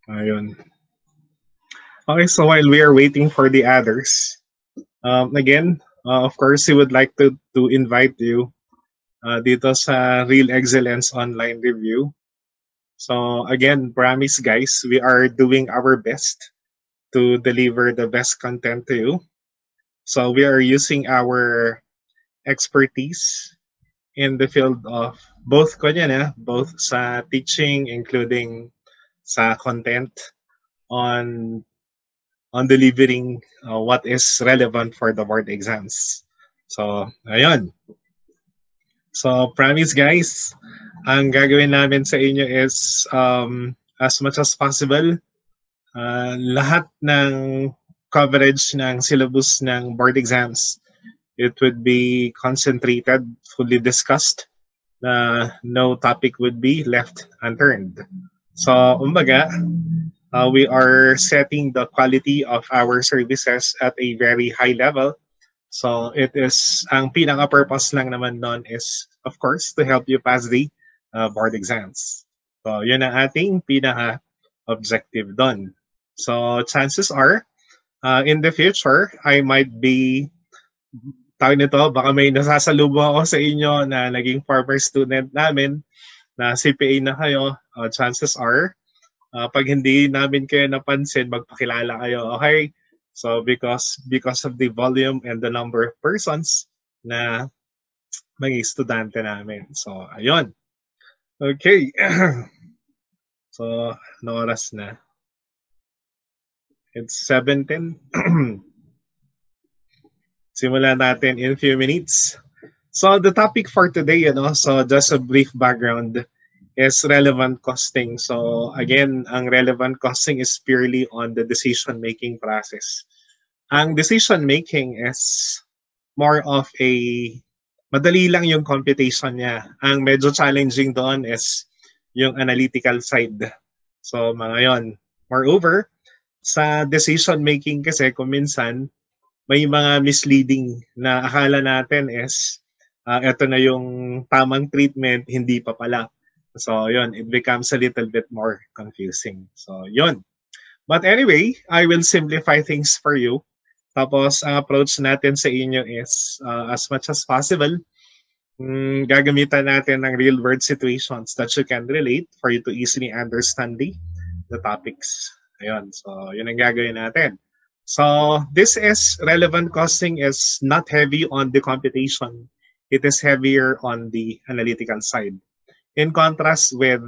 Ayun. Okay, so while we are waiting for the others, again, of course, we would like to invite you dito sa Real Excellence Online Review. So again, promise guys, we are doing our best to deliver the best content to you. So we are using our expertise in the field of both both sa teaching, including sa content on delivering what is relevant for the board exams. So, ayun. So, promise guys, ang gagawin namin sa inyo is as much as possible, lahat ng coverage ng syllabus ng board exams, it would be concentrated, fully discussed, na no topic would be left unturned. So, umbaga, we are setting the quality of our services at a very high level. So it is, ang pinaka-purpose lang naman nun is, of course, to help you pass the board exams. So yun ang ating pinaka-objective dun. So chances are, in the future, I might be, tawag nito, baka may nasasalubong ako sa inyo na naging former student namin, na CPA na kayo. Chances are, pag hindi namin kayo napansin, magpakilala kayo. Okay? So because of the volume and the number of persons na mga estudyante namin. So ayun. Okay. So ano oras na? It's 7:10. Simulan natin in few minutes. So the topic for today, so just a brief background, is relevant costing. So again, ang relevant costing is purely on the decision-making process. Ang decision-making is more of a, madali lang yung computation niya. Ang medyo challenging doon is yung analytical side. So mga yon. Moreover, sa decision-making kasi kung minsan, may mga misleading na akala natin is ito na yung tamang treatment, hindi pa pala. So, yun, it becomes a little bit more confusing. So, yun. But anyway, I will simplify things for you. Tapos, ang approach natin sa inyo is, as much as possible, gagamitan natin ng real-world situations that you can relate for you to easily understand the topics. Ayun. So, yun ang gagawin natin. So, this is relevant costing is not heavy on the computation. It is heavier on the analytical side. In contrast with,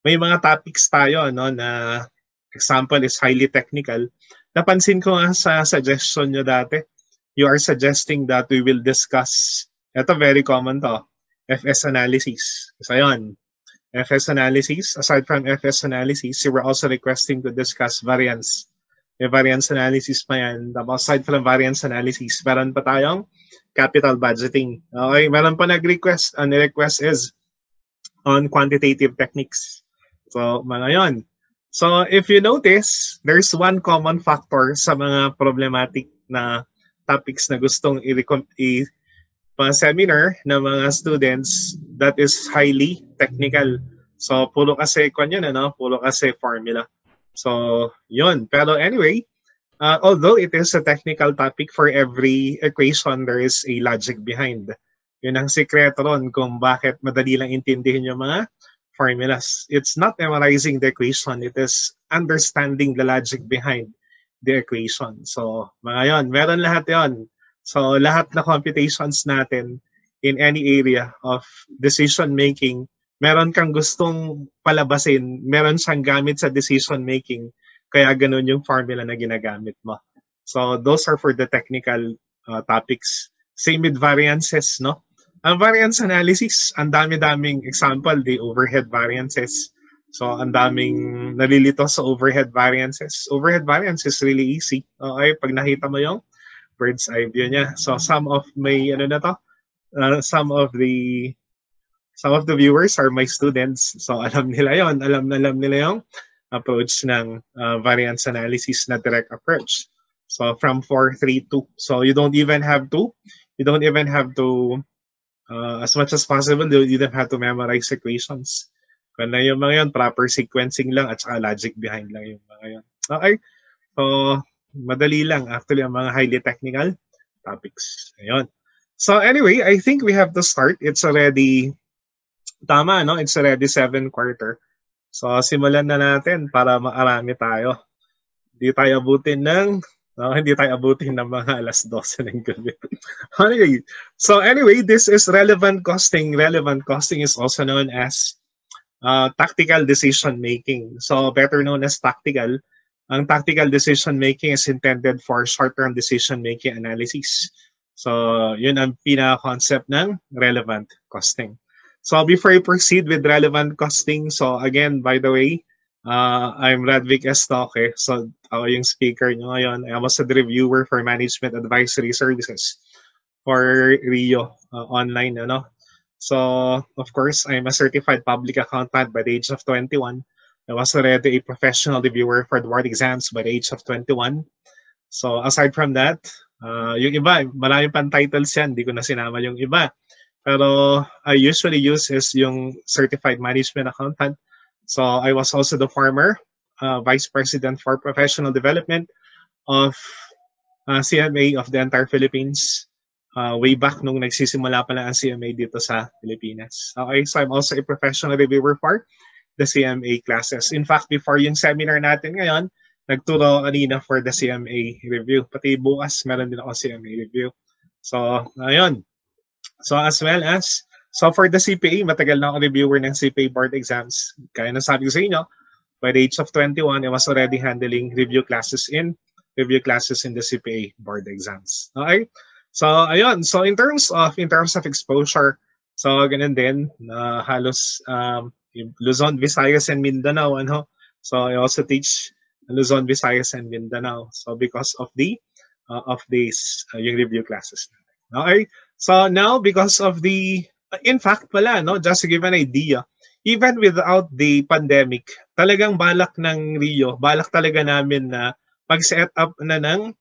may mga topics tayo na example is highly technical. Napansin ko nga sa suggestion nyo dati, you are suggesting that we will discuss, ito very common to, FS analysis. So yun, FS analysis. Aside from FS analysis, you were also requesting to discuss variance. May variance analysis pa yan. Tapos aside from variance analysis, meron pa tayong capital budgeting. Okay, meron pa nag-request. Ang request is on quantitative techniques. So, mga yon. So, if you notice, there's one common factor sa mga problematic na topics na gustong i-seminar ng mga students that is highly technical. So, puro kasi puro kasi formula. So, yun. Pero anyway, although it is a technical topic, for every equation, there is a logic behind. Yun ang sikreto ron kung bakit madali lang intindihin yung mga formulas. It's not memorizing the equation, it is understanding the logic behind the equation. So, mga yon, meron lahat yon. So, lahat na computations natin in any area of decision making, meron kang gustong palabasin, meron siyang gamit sa decision making, kaya ganun yung formula na ginagamit mo. So, those are for the technical topics. Same with variances, no? Ang variance analysis, ang dami-daming example, the overhead variances. So, ang daming nalilito sa overhead variances. Overhead variance is really easy. Okay, pag nakita mo yung bird's eye view niya. So, some of the viewers are my students. So, alam nila yon. Alam nila yung approach ng variance analysis na direct approach. So, from 432. So, you don't even have to, as much as possible, you don't have to memorize equations. Kung na yung mga yun, proper sequencing lang at saka logic behind lang yung mga yun. Okay? So, madali lang actually ang mga highly technical topics. Ayun. So anyway, I think we have to start. It's already, tama, no? It's already 7:15. So simulan na natin para maarami tayo. Hindi tayo abutin ng mga alas 12 ng gabi. Anyway, so anyway, this is relevant costing. Relevant costing is also known as tactical decision making. So better known as tactical. Ang tactical decision making is intended for short-term decision making analysis. So yun ang pinaka-concept ng relevant costing. So before I proceed with relevant costing, so again, by the way, I'm Radvic Estoque. So ako yung speaker nyo ngayon. I was a reviewer for Management Advisory Services for Rio online. Ano? So, of course, I'm a certified public accountant by the age of 21. I was already a professional reviewer for the board exams by the age of 21. So, aside from that, yung iba, maraming pang titles yan. Hindi ko na sinama yung iba. Pero I usually use is yung certified management accountant. So, I was also the former vice president for professional development of CMA of the entire Philippines. Way back nung nagsisimula pa lang ang CMA dito sa Pilipinas. Okay, so I'm also a professional reviewer for the CMA classes. In fact, before yung seminar natin ngayon, nagturo kanina for the CMA review. Pati bukas, meron din ako CMA review. So, ayun. So, as well as, so for the CPA, matagal na ako reviewer ng CPA board exams. Kaya nasabi ko sa inyo, by the age of 21, I was already handling review classes in the CPA board exams. Okay? So, ayun. So, in terms of exposure, so, ganun din, halos Luzon, Visayas, and Mindanao, ano? So, I also teach Luzon, Visayas, and Mindanao. So, because of these, yung review classes. Okay? So, now, because of in fact pala, no? Just to give an idea, even without the pandemic, talagang balak ng Rio, balak talaga namin na mag-set up ng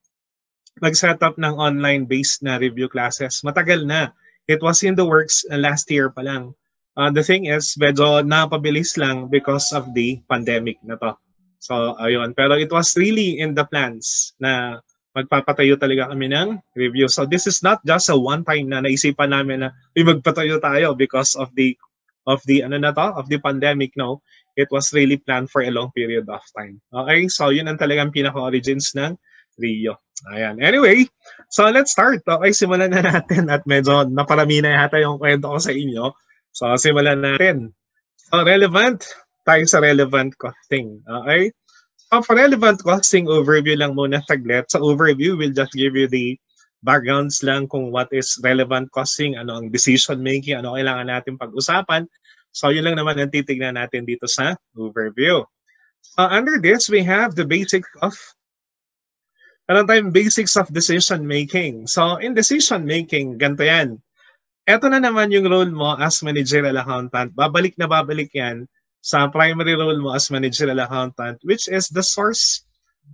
online-based na review classes. Matagal na. It was in the works last year pa lang. The thing is, medyo napabilis lang because of the pandemic na to. So, ayun. Pero it was really in the plans na magpapatayo talaga kami ng review. So, this is not just a one-time na naisipan namin na magpatayo tayo because of the pandemic, no? It was really planned for a long period of time. Okay? So, yun ang talagang pinaka-origins ng Rio. Ayan. Anyway, so let's start. Okay, simulan na natin at medyo naparami na yata yung kwento ko sa inyo. So, simulan natin. So, tayo sa relevant costing. Okay? So, for relevant costing, overview lang muna saglit. Sa overview, we'll just give you the backgrounds lang kung what is relevant costing, ano ang decision making, ano kailangan natin pag-usapan. So, yun lang naman ang titignan natin dito sa overview. Under this, we have the basics of decision making. So, in decision making, ganito yan. Ito na naman yung role mo as managerial accountant. Babalik yan sa primary role mo as managerial accountant, which is the source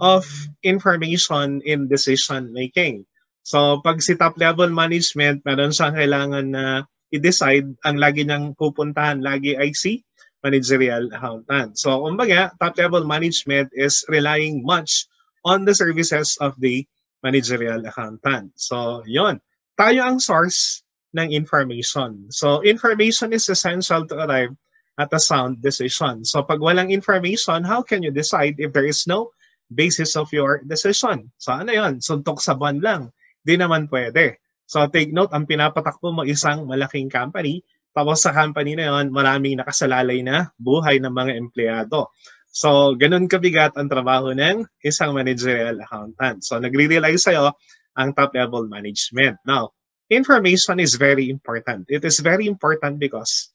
of information in decision making. So, pag si top level management, meron siyang kailangan na i-decide, ang lagi niyang pupuntahan lagi ay si managerial accountant. So, kumbaga, top level management is relying much on the services of the managerial accountant. So, yon. Tayo ang source ng information. So, information is essential to arrive at a sound decision. So, pag walang information, how can you decide if there is no basis of your decision? So, ano yon? Suntok sa buwan lang. Di naman pwede. So, take note, ang pinapatakbo mo isang malaking company, tapos sa company na yon, maraming nakasalalay na buhay ng mga empleyado. So, ganun kabigat ang trabaho ng isang managerial accountant. So, nagre-rely sa'yo ang top-level management. Now, information is very important. It is very important because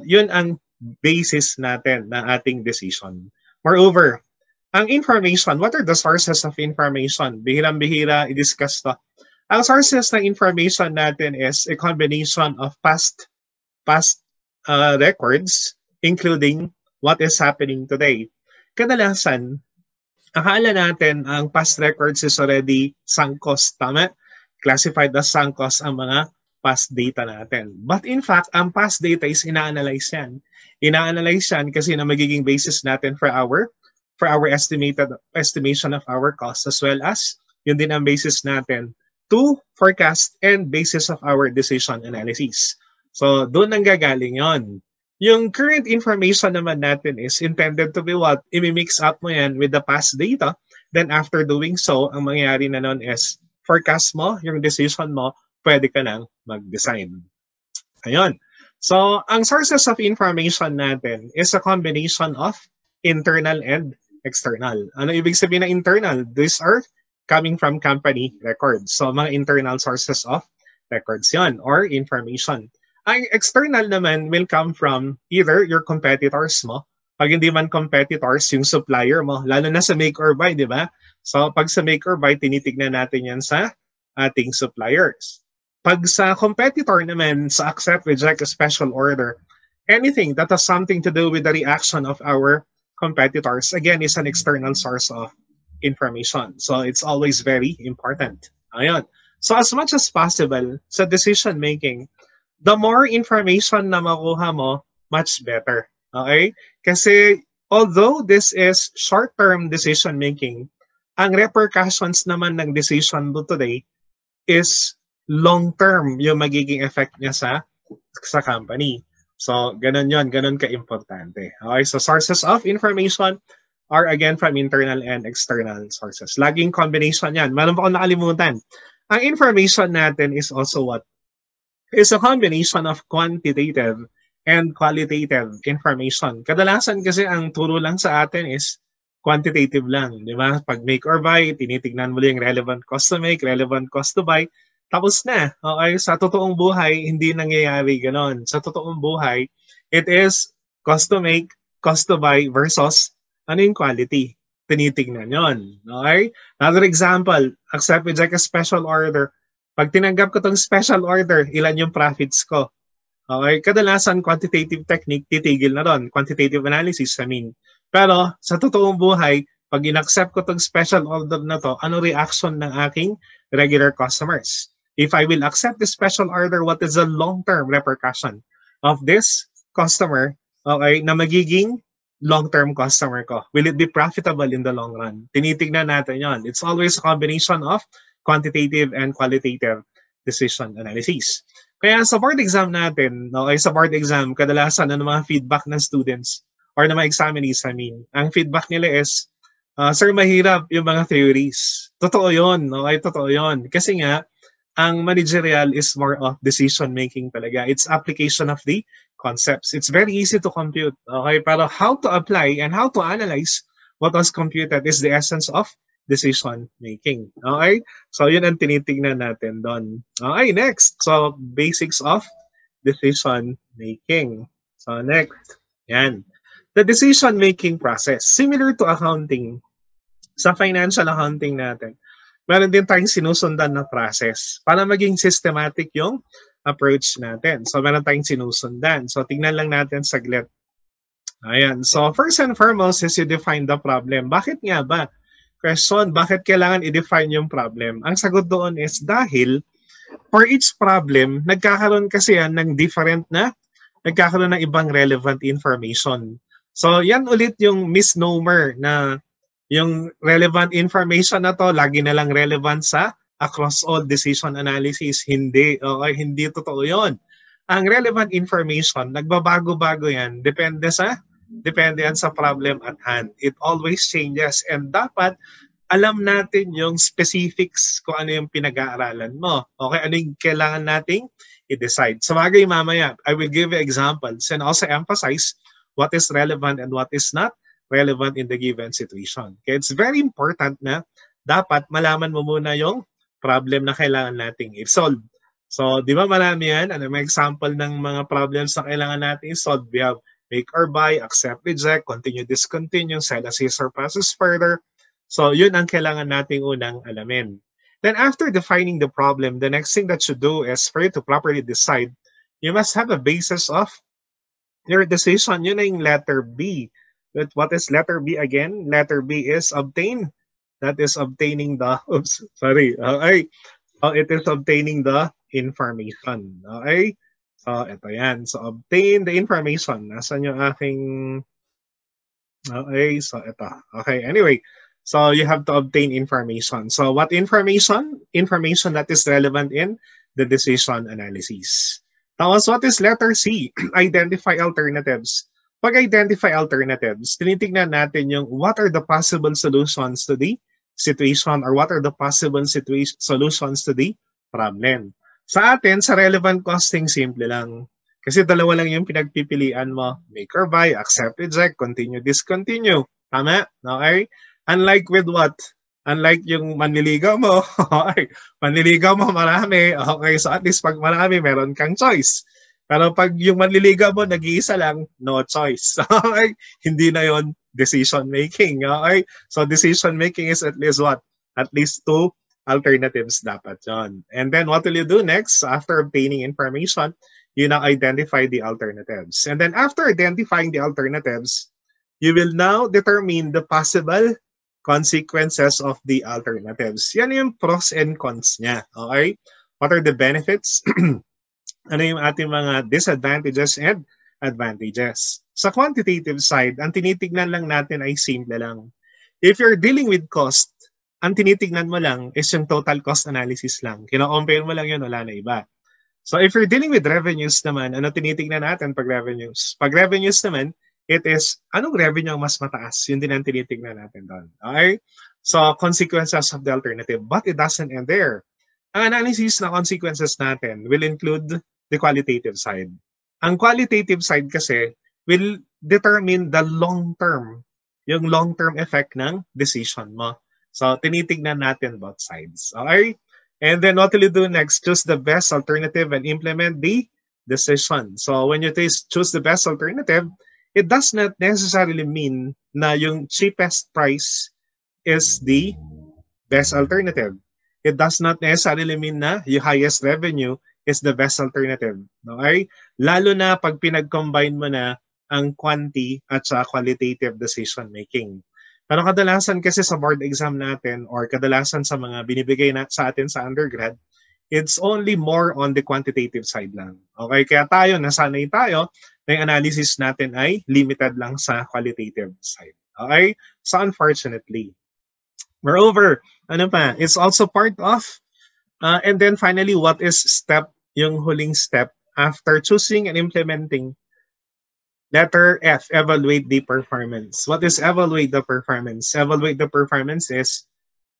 yun ang basis natin na ating decision. Moreover, ang information, what are the sources of information? Bihirang-bihira, i-discuss to. Ang sources ng information natin is a combination of past records, including what is happening today. Kadalasan, akala natin ang past records is already sunk cost, tama? Classified as sunk cost ang mga past data natin. But in fact, ang past data is ina-analyze yan. Ina-analyze yan kasi na magiging basis natin for our estimation of our costs, as well as yun din ang basis natin to forecast and basis of our decision analysis. So, doon ang gagaling yon. Yung current information naman natin is intended to be what? I-mix up mo yan with the past data. Then after doing so, ang mangyayari na nun is forecast mo, yung decision mo, pwede ka nang mag-design. Ayun. So, ang sources of information natin is a combination of internal and external. Ano ibig sabihin na internal? These are coming from company records. So, mga internal sources of records yon or information. Ang external naman will come from either your competitors mo. Pag hindi man competitors, yung supplier mo, lalo na sa make or buy, di ba? So, pag sa make or buy, tinitignan natin yan sa ating suppliers. Pag sa competitor naman, sa accept, reject, special order, anything that has something to do with the reaction of our competitors, again, is an external source of information. So, it's always very important. Ayun. So, as much as possible, sa decision making, the more information na makuha mo, much better. Okay? Kasi, although this is short-term decision making, ang repercussions naman ng decision mo today is long-term yung magiging effect niya sa company. So, ganun yon, ganun ka-importante. Okay, so sources of information are again from internal and external sources. Laging combination yan. Meron pa akong nakalimutan. Ang information natin is also what? Is a combination of quantitative and qualitative information. Kadalasan kasi ang turo lang sa atin is quantitative lang, di ba? Pag make or buy, tinitignan mo lang yung relevant cost to make, relevant cost to buy, tapos na. Okay, sa totoong buhay, hindi nangyayari ganon. Sa totoong buhay, it is cost to make, cost to buy versus ano yung quality. Tinitignan yon. Okay? Another example, accept, reject a special order. Pag tinanggap ko tong special order, ilan yung profits ko? Okay? Kadalasan, quantitative technique, titigil na ron. Quantitative analysis, I mean. Pero sa totoong buhay, pag in-accept ko tong special order na to, ano reaction ng aking regular customers? If I will accept the special order, what is the long-term repercussion of this customer, okay, na magiging long-term customer ko? Will it be profitable in the long run? Tinitignan natin yon. It's always a combination of quantitative and qualitative decision analysis. Kaya sa board exam natin, okay, sa board exam, kadalasan ng mga feedback ng students or ng mga examinees, I mean, ang feedback nila is, sir, mahirap yung mga theories. Totoo yun, okay, totoo yun. Kasi nga, ang managerial is more of decision-making talaga. It's application of the concepts. It's very easy to compute, okay? Pero how to apply and how to analyze what was computed is the essence of decision-making, okay? So, yun ang tinitignan natin doon. Okay, next. So, basics of decision-making. So, next. Yan. The decision-making process, similar to accounting, sa financial accounting natin, meron din tayong sinusundan na process para maging systematic yung approach natin. So, meron tayong sinusundan. So, tingnan lang natin saglit. Ayan. So, first and foremost is you define the problem. Bakit nga ba? Question, bakit kailangan i-define yung problem? Ang sagot doon is dahil for each problem, nagkakaroon kasi yan ng nagkakaroon ng ibang relevant information. So, yan ulit yung misnomer na yung relevant information na to, lagi na lang relevant sa across all decision analysis. Hindi. Okay, hindi totoo yun. Ang relevant information, nagbabago-bago yan. Depende yan sa problem at hand. It always changes. And dapat alam natin yung specifics kung ano yung pinag-aaralan mo. Okay, ano yung kailangan nating i-decide. Sa bagay mamaya, I will give you examples and also emphasize what is relevant and what is not relevant in the given situation. Okay, it's very important na dapat malaman mo muna yung problem na kailangan nating i-solve. So, di ba marami yan? Ano may example ng mga problems na kailangan nating i-solve? We have make or buy, accept, reject, continue, discontinue, sell as is or passes further. So, yun ang kailangan nating unang alamin. Then after defining the problem, the next thing that you do is for you to properly decide, you must have a basis of your decision. Yun na yung letter B. But what is letter B again? Letter B is obtain. That is obtaining the, it is obtaining the information. Okay? So, ito yan. So, obtain the information. Nasaan yung aking... Okay, so ito. Okay, anyway. So, you have to obtain information. So, what information? Information that is relevant in the decision analysis. Tapos, what is letter C? Identify alternatives. Pag identify alternatives, tinitignan natin yung what are the possible solutions to the situation or what are the possible solutions to the problem. Sa atin, sa relevant costing, simple lang. Kasi dalawa lang yung pinagpipilian mo. Make or buy, accept, reject, continue, discontinue. Tama? Okay? Unlike with what? Unlike yung manliligaw mo. Okay. Manliligaw mo marami. Okay, so at least pag marami, meron kang choice. Pero pag yung manliligaw mo, nag-iisa lang, no choice. Okay? Hindi na yon decision making. Okay? So decision making is at least what? At least two alternatives dapat yon. And then what will you do next? After obtaining information, you now identify the alternatives. And then after identifying the alternatives, you will now determine the possible consequences of the alternatives. Yan yung pros and cons niya. Okay? What are the benefits? Ano yung ating mga disadvantages and advantages? Sa quantitative side, ang tinitignan lang natin ay simple lang. If you're dealing with cost, ang tinitignan mo lang is yung total cost analysis lang. Kino-compare mo lang yun, wala na iba. So if you're dealing with revenues naman, ano tinitignan natin pag revenues? Pag revenues naman, it is, anong revenue ang mas mataas? Yun din ang tinitignan natin doon. Okay? So consequences of the alternative. But it doesn't end there. Ang analysis na consequences natin will include the qualitative side. Ang qualitative side kasi will determine the long-term, yung long-term effect ng decision mo. So tinitignan natin both sides. Okay? And then what will you do next? Choose the best alternative and implement the decision. So when you choose the best alternative, it does not necessarily mean na yung cheapest price is the best alternative. It does not necessarily mean na yung highest revenue is the best alternative. Okay? Lalo na pag pinag-combine mo na ang quanti at sa qualitative decision making. Pero kadalasan kasi sa board exam natin or kadalasan sa mga binibigay na sa atin sa undergrad, it's only more on the quantitative side lang. Okay? Kaya tayo, nasanay tayo na yung analysis natin ay limited lang sa qualitative side. Okay? So unfortunately. Moreover, ano pa? It's also part of, and then finally, what is step, yung huling step after choosing and implementing. Letter F, evaluate the performance. What is evaluate the performance? Evaluate the performance is,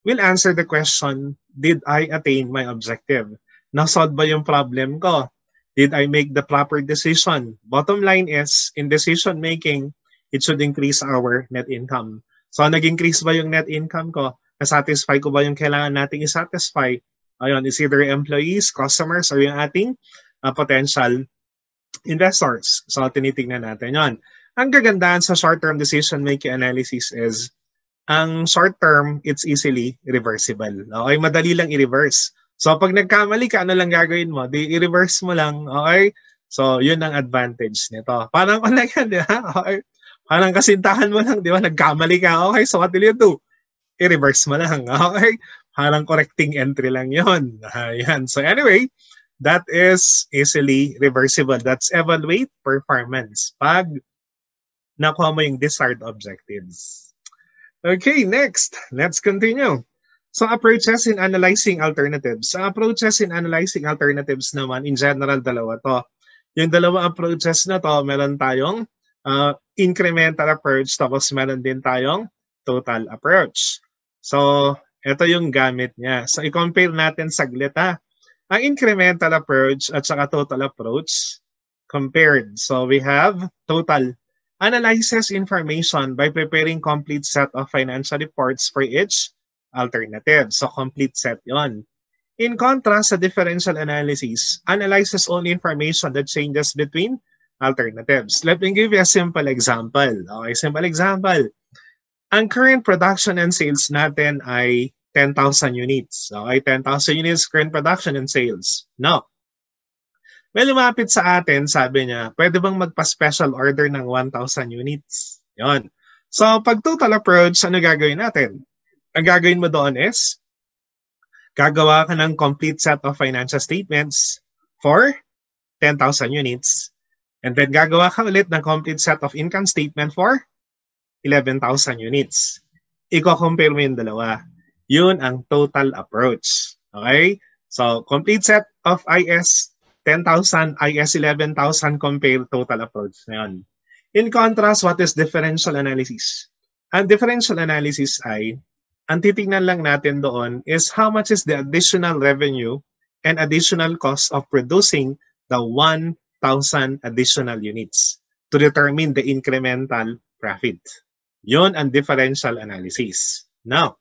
we'll answer the question, did I attain my objective? Na-solve ba yung problem ko? Did I make the proper decision? Bottom line is, in decision making, it should increase our net income. So, nag-increase ba yung net income ko? Na-satisfy ko ba yung kailangan nating i-satisfy? Ayun, is either employees, customers, or yung ating potential investors. So, tinitignan natin yon. Ang kagandahan sa short-term decision-making analysis is, ang short-term, it's easily reversible. Okay? Madali lang i-reverse. So, pag nagkamali ka, ano lang gagawin mo? Di i-reverse mo lang. Okay? So, yun ang advantage nito. Parang ano yan, di ba? Okay? Parang kasintahan mo lang, di ba? Nagkamali ka. Okay? So, what will you do? I-reverse mo lang. Okay? Parang correcting entry lang yun. Ayan. So, anyway, that is easily reversible. That's evaluate performance. Pag nakuha mo yung desired objectives. Okay, next. Let's continue. So, approaches in analyzing alternatives. Ang approaches in analyzing alternatives naman, in general, dalawa to. Yung dalawa approaches na to, meron tayong incremental approach, tapos meron din tayong total approach. So, ito yung gamit niya. So, i-compare natin saglit ha. Ang incremental approach at saka total approach compared. So we have total. Analyzes information by preparing complete set of financial reports for each alternative. So complete set yon. In contrast sa differential analysis, analyzes only information that changes between alternatives. Let me give you a simple example. Okay, simple example. Ang current production and sales natin ay 10,000 units. Okay, 10,000 units current production and sales. Now, may lumapit sa atin, sabi niya, pwede bang magpa-special order ng 1,000 units? Yon. So, pag total approach, ano gagawin natin? Ang gagawin mo doon is, Gagawa ka ng complete set of financial statements for 10,000 units. And then gagawa ka ulit ng complete set of income statement for 11,000 units. Iko-compare mo yung dalawa. Yun ang total approach. Okay? So, complete set of IS 10,000, IS 11,000, compare total approach na yun. In contrast, what is differential analysis? Ang differential analysis ay, ang titingnan lang natin doon is how much is the additional revenue and additional cost of producing the 1,000 additional units to determine the incremental profit. Yun ang differential analysis. Now,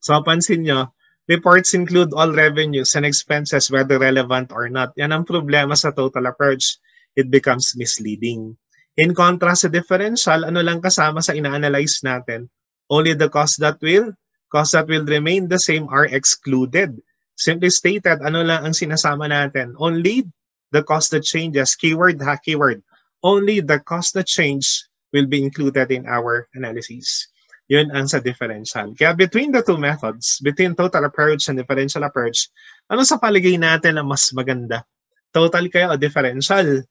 so pansin nyo, reports include all revenues and expenses whether relevant or not. Yan ang problema sa total approach. It becomes misleading. In contrast sa differential, ano lang kasama sa ina-analyze natin? Only the costs that will remain the same are excluded. Simply stated, ano lang ang sinasama natin? Only the cost that changes. Keyword ha, keyword. Only the cost that change will be included in our analysis. Yun ang sa differential. Kaya between the two methods, between total approach and differential approach, ano sa palagay natin ang mas maganda? Total kaya o differential?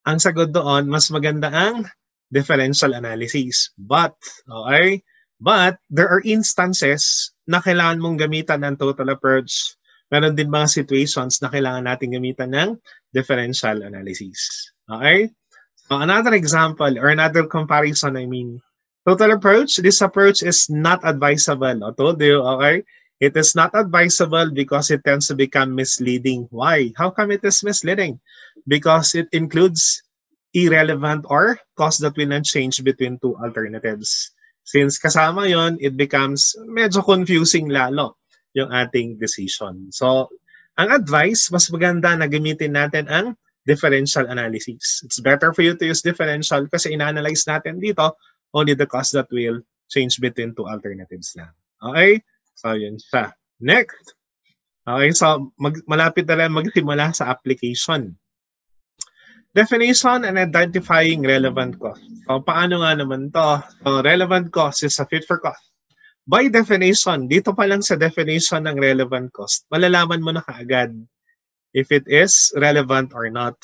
Ang sagot doon, mas maganda ang differential analysis. But there are instances na kailangan mong gamitan ng total approach. Meron din mga situations na kailangan natin gamitan ng differential analysis. Okay? So another example or another comparison, total approach, this approach is not advisable. I told you, okay? It is not advisable because it tends to become misleading. Why? How come it is misleading? Because it includes irrelevant or cost that will not change between two alternatives. Since kasama yon, it becomes medyo confusing lalo yung ating decision. So, ang advice, mas maganda na gamitin natin ang differential analysis. It's better for you to use differential kasi ina-analyze natin dito only the cost that will change between two alternatives lang. Okay? So, yun siya. Next. Okay, so malapit na lang magsimula sa application. Definition and identifying relevant cost. So, paano nga naman to? So, relevant cost is a fit for cost. By definition, dito pa lang sa definition ng relevant cost, malalaman mo na kaagad if it is relevant or not.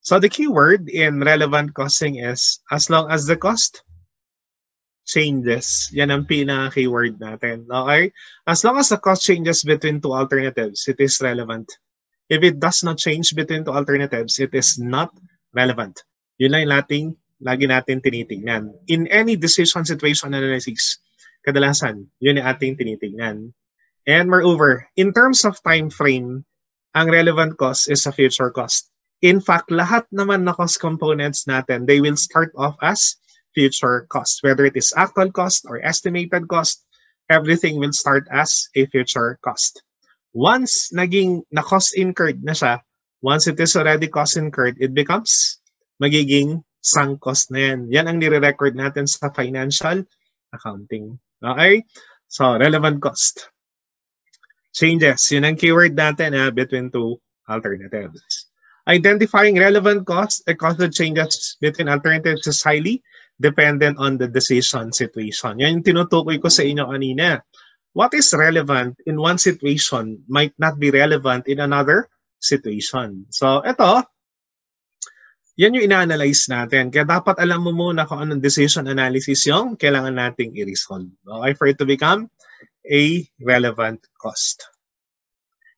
So, the keyword in relevant costing is as long as the cost changes. Yan ang pinaka-keyword natin. Okay? As long as the cost changes between two alternatives, it is relevant. If it does not change between two alternatives, it is not relevant. Yun lang lagi natin tinitingnan. In any decision situation analysis, kadalasan, yun yung ating tinitingnan. And moreover, in terms of time frame, ang relevant cost is a future cost. In fact, lahat naman na cost components natin, they will start off as future cost. Whether it is actual cost or estimated cost, everything will start as a future cost. Once naging na-cost incurred na siya, once it is already cost incurred, it becomes magiging sunk cost na yan. Yan ang nire-record natin sa financial accounting. Okay? So, relevant cost. Changes. Yun ang keyword natin between two alternatives. Identifying relevant cost, a cost that changes between alternatives is highly dependent on the decision situation. Yan yung tinutukoy ko sa inyo kanina. What is relevant in one situation might not be relevant in another situation. So, ito, yan yung ina-analyze natin. Kaya dapat alam mo muna kung anong decision analysis yung kailangan nating i-resolve. Okay, for it to become a relevant cost.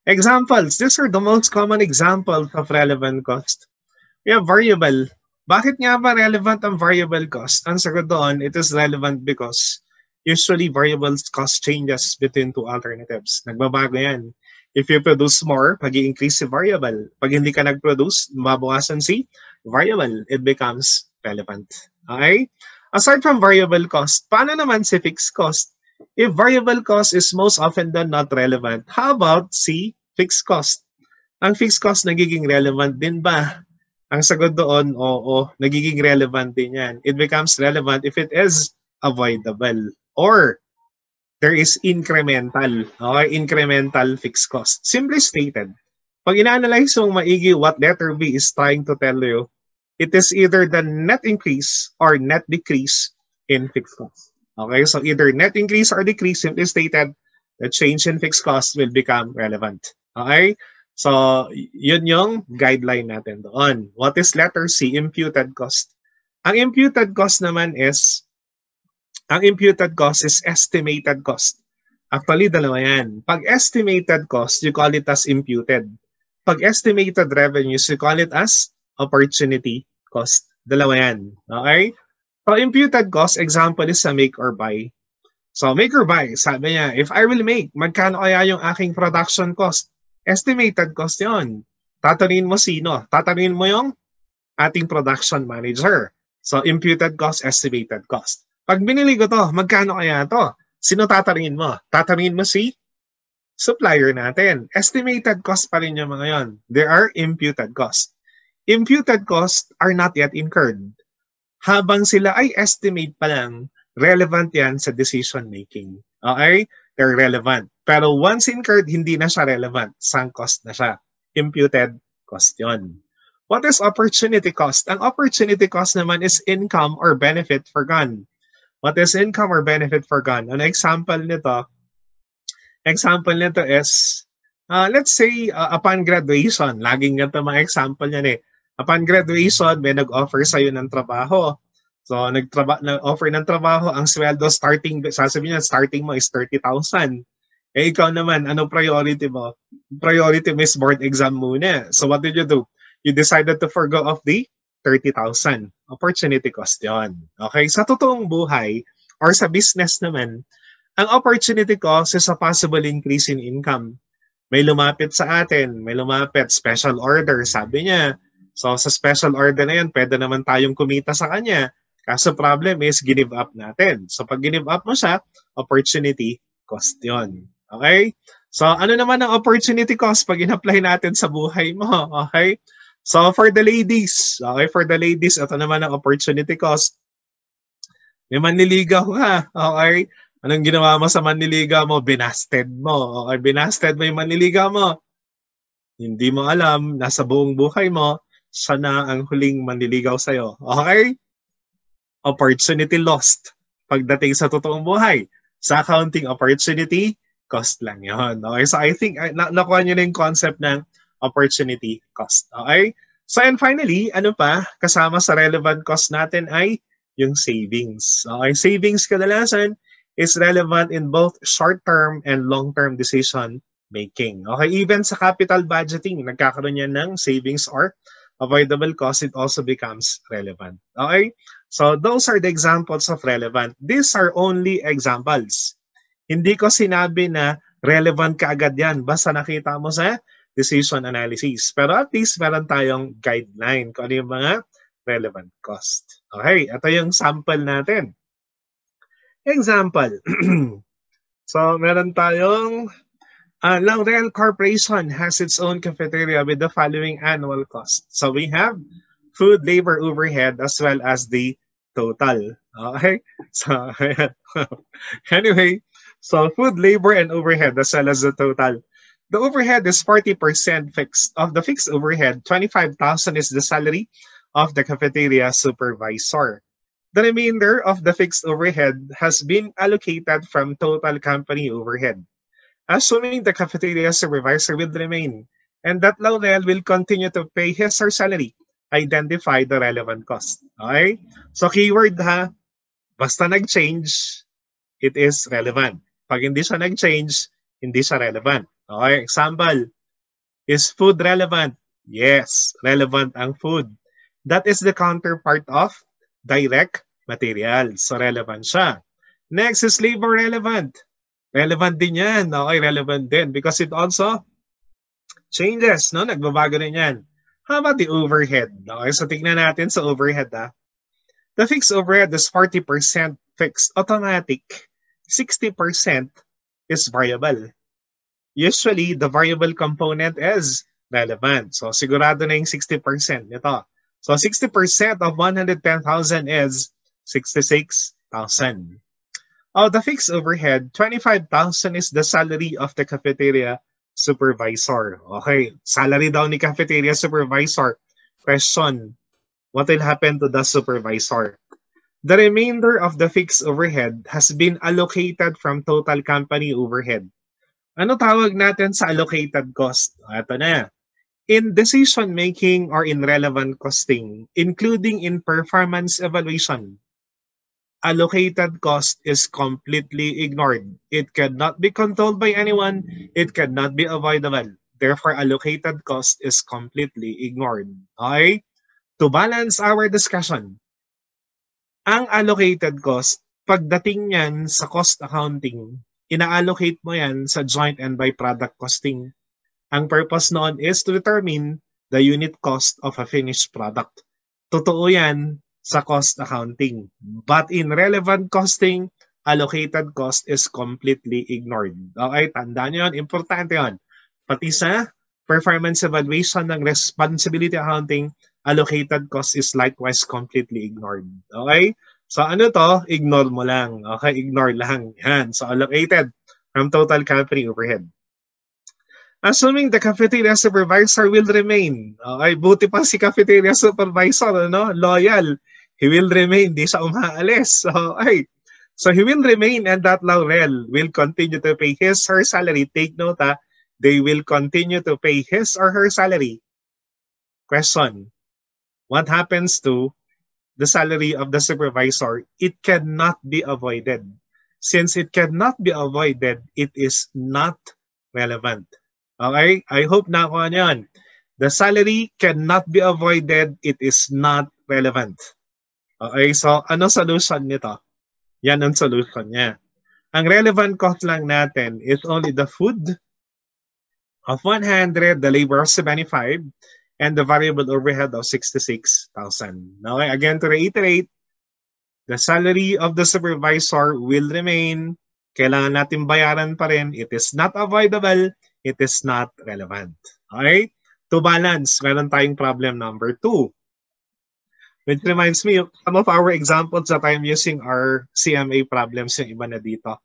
Examples. These are the most common examples of relevant cost. We have variable. Bakit nga ba relevant ang variable cost? Ang sagot doon, it is relevant because usually variable cost changes between two alternatives. Nagbabago yan. If you produce more, pag-i-increase si variable. Pag hindi ka nag-produce, mabawasan si variable. It becomes relevant. Okay? Aside from variable cost, paano naman si fixed cost? If variable cost is most often than not relevant, how about si fixed cost? Ang fixed cost nagiging relevant din ba? Ang sagot doon, oo, nagiging relevant din yan. It becomes relevant if it is avoidable or there is incremental, okay? Incremental fixed cost. Simply stated, pag ina-analyze mong maigi what letter B is trying to tell you, it is either the net increase or net decrease in fixed cost. Okay, so either net increase or decrease, simply stated, the change in fixed cost will become relevant. Okay? So, yun yung guideline natin doon. What is letter C? Imputed cost. Ang imputed cost naman is, ang imputed cost is estimated cost. Actually, dalawa yan. Pag estimated cost, you call it as imputed. Pag estimated revenues, you call it as opportunity cost. Dalawa yan. Okay? So, imputed cost, example is sa make or buy. So, make or buy, sabi niya, if I will make, magkano kaya yung aking production cost? Estimated cost yon. Tatanungin mo sino? Tatanungin mo yung ating production manager. So, imputed cost, estimated cost. Pag binili ko to, magkano kaya to? Sino tatanungin mo? Tatanungin mo si supplier natin. Estimated cost pa rin yung mga yon. There are imputed cost. Imputed costs are not yet incurred. Habang sila ay estimate pa lang, relevant yan sa decision making. Okay? They're relevant. Pero once incurred, hindi na siya relevant. Sunk cost na siya. Imputed cost yon. What is opportunity cost? Ang opportunity cost naman is income or benefit forgone. What is income or benefit forgone? An example nito is, let's say, upon graduation. Laging ganito mga example yan eh. Upon graduation, may nag-offer sa'yo ng trabaho. So, nag-offer ng trabaho, ang sweldo starting, sasabihin niya, starting mo is 30,000. Eh, ikaw naman, ano priority mo? Priority mo is board exam muna. So, what did you do? You decided to forgo of the 30,000. Opportunity cost yon. Okay? Sa totoong buhay, or sa business naman, ang opportunity cost is a possible increase in income. May lumapit sa atin, may lumapit, special order, sabi niya. So, sa special order na yan, pwede naman tayong kumita sa kanya. Kaso problem is, give up natin. So, pag give up mo siya, opportunity cost yon. Okay? So, ano naman ang opportunity cost pag in-apply natin sa buhay mo? Okay? So, for the ladies, ito naman ang opportunity cost. May manliligaw ka. Okay? Anong ginawa mo sa manliligaw mo? Binasted mo. Okay? Binasted mo yung manliligaw mo. Hindi mo alam, nasa buong buhay mo, siya na ang huling manliligaw sa'yo. Okay? Opportunity lost. Pagdating sa totoong buhay, sa accounting, opportunity cost lang yon. Okay? So I think, nakuha nyo na yung concept ng opportunity cost. Okay? So and finally, ano pa, kasama sa relevant cost natin ay yung savings. Okay? Savings kadalasan is relevant in both short-term and long-term decision making. Okay? Even sa capital budgeting, nagkakaroon yan ng savings or avoidable cost, it also becomes relevant. Okay? So, those are the examples of relevant. These are only examples. Hindi ko sinabi na relevant ka agad yan. Basta nakita mo sa decision analysis. Pero at least meron tayong guideline kung ano yung mga relevant cost. Okay? Ito yung sample natin. Example. So, meron tayong L'Oreal Corporation has its own cafeteria with the following annual cost. So we have food, labor, overhead, as well as the total. Okay? So, anyway, so food, labor, and overhead, as well as the total. The overhead is 40% fixed. Of the fixed overhead, 25,000 is the salary of the cafeteria supervisor. The remainder of the fixed overhead has been allocated from total company overhead. Assuming the cafeteria supervisor will remain and that L'Oreal will continue to pay his or salary, identify the relevant cost. Okay? So keyword ha, basta nag-change, it is relevant. Pag hindi siya nag-change, hindi siya relevant. Okay? Example, is food relevant? Yes, relevant ang food. That is the counterpart of direct materials. So relevant siya. Next is labor relevant. Relevant din yan. Okay, relevant din because it also changes, no? Nagbabago din yan. How about the overhead? Okay, so tignan natin sa overhead, ha? The fixed overhead is 40% fixed, automatic. 60% is variable. Usually, the variable component is relevant. So, sigurado na yung 60%. Ito. So, 60% of 110,000 is 66,000. The fixed overhead, 25,000 is the salary of the cafeteria supervisor. Okay, salary daw ni cafeteria supervisor. Question, what will happen to the supervisor? The remainder of the fixed overhead has been allocated from total company overhead. Ano tawag natin sa allocated cost? Ito na. In decision-making or in relevant costing, including in performance evaluation, allocated cost is completely ignored. It cannot be controlled by anyone. It cannot be avoidable. Therefore, allocated cost is completely ignored. Okay? To balance our discussion, ang allocated cost, pagdating yan sa cost accounting, ina-allocate mo yan sa joint and byproduct costing. Ang purpose noon is to determine the unit cost of a finished product. Totoo yan sa cost accounting. But in relevant costing, allocated cost is completely ignored. Okay, tandaan nyo yun. Importante yun. Pati sa performance evaluation ng responsibility accounting, allocated cost is likewise completely ignored. Okay? So ano to? Ignore mo lang. Okay? Ignore lang. Yan. So allocated from total company overhead. Assuming the cafeteria supervisor will remain. Okay, buti pa si cafeteria supervisor, ano? Loyal. He will remain, di siya umaalis. Okay. So he will remain and that Laurel will continue to pay his her salary. Take note, they will continue to pay his or her salary. Question. What happens to the salary of the supervisor? It cannot be avoided. Since it cannot be avoided, it is not relevant. Okay? I hope nakuha niyo yan. The salary cannot be avoided. It is not relevant. Okay? So, ano solution nito? Yan ang solution niya. Ang relevant cost lang natin is only the food of 100, the labor of 75, and the variable overhead of 66,000. Okay? Again, to reiterate, the salary of the supervisor will remain. Kailangan natin bayaran pa rin. It is not avoidable. It is not relevant. Okay? To balance, meron tayong problem number 2. Which reminds me, some of our examples that I'm using are CMA problems yung iba na dito.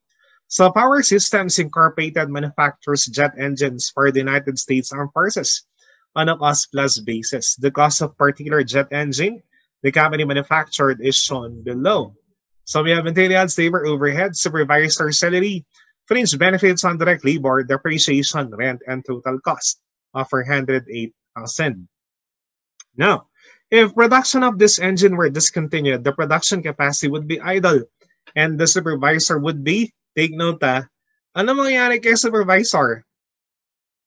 So, Power Systems Incorporated manufactures jet engines for the United States Armed Forces on a cost-plus basis. The cost of particular jet engine the company manufactured is shown below. So, we have materials, labor, overhead, supervisor salary, fringe benefits on direct labor, depreciation, rent, and total cost of 408,000. Now, if production of this engine were discontinued, the production capacity would be idle and the supervisor would be, take note, ano mangyayari kay supervisor?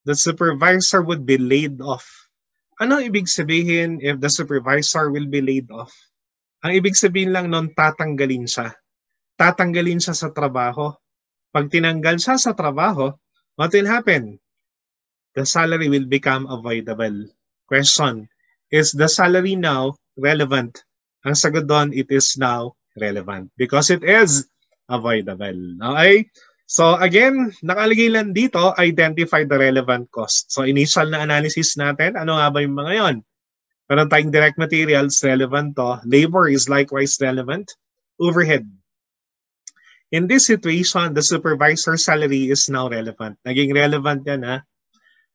The supervisor would be laid off. Ano ibig sabihin if the supervisor will be laid off? Ang ibig sabihin lang nun, tatanggalin siya. Tatanggalin siya sa trabaho. Pag tinanggal siya sa trabaho, what will happen? The salary will become avoidable. Question, is the salary now relevant? Ang sagot doon, it is now relevant because it is avoidable. Okay? So again, nakalagay lang dito, identify the relevant cost. So initial na analysis natin, ano nga ba yung mga yon? Meron tayong direct materials, relevant to. Labor is likewise relevant. Overhead. In this situation, the supervisor's salary is now relevant. Naging relevant yan, ha?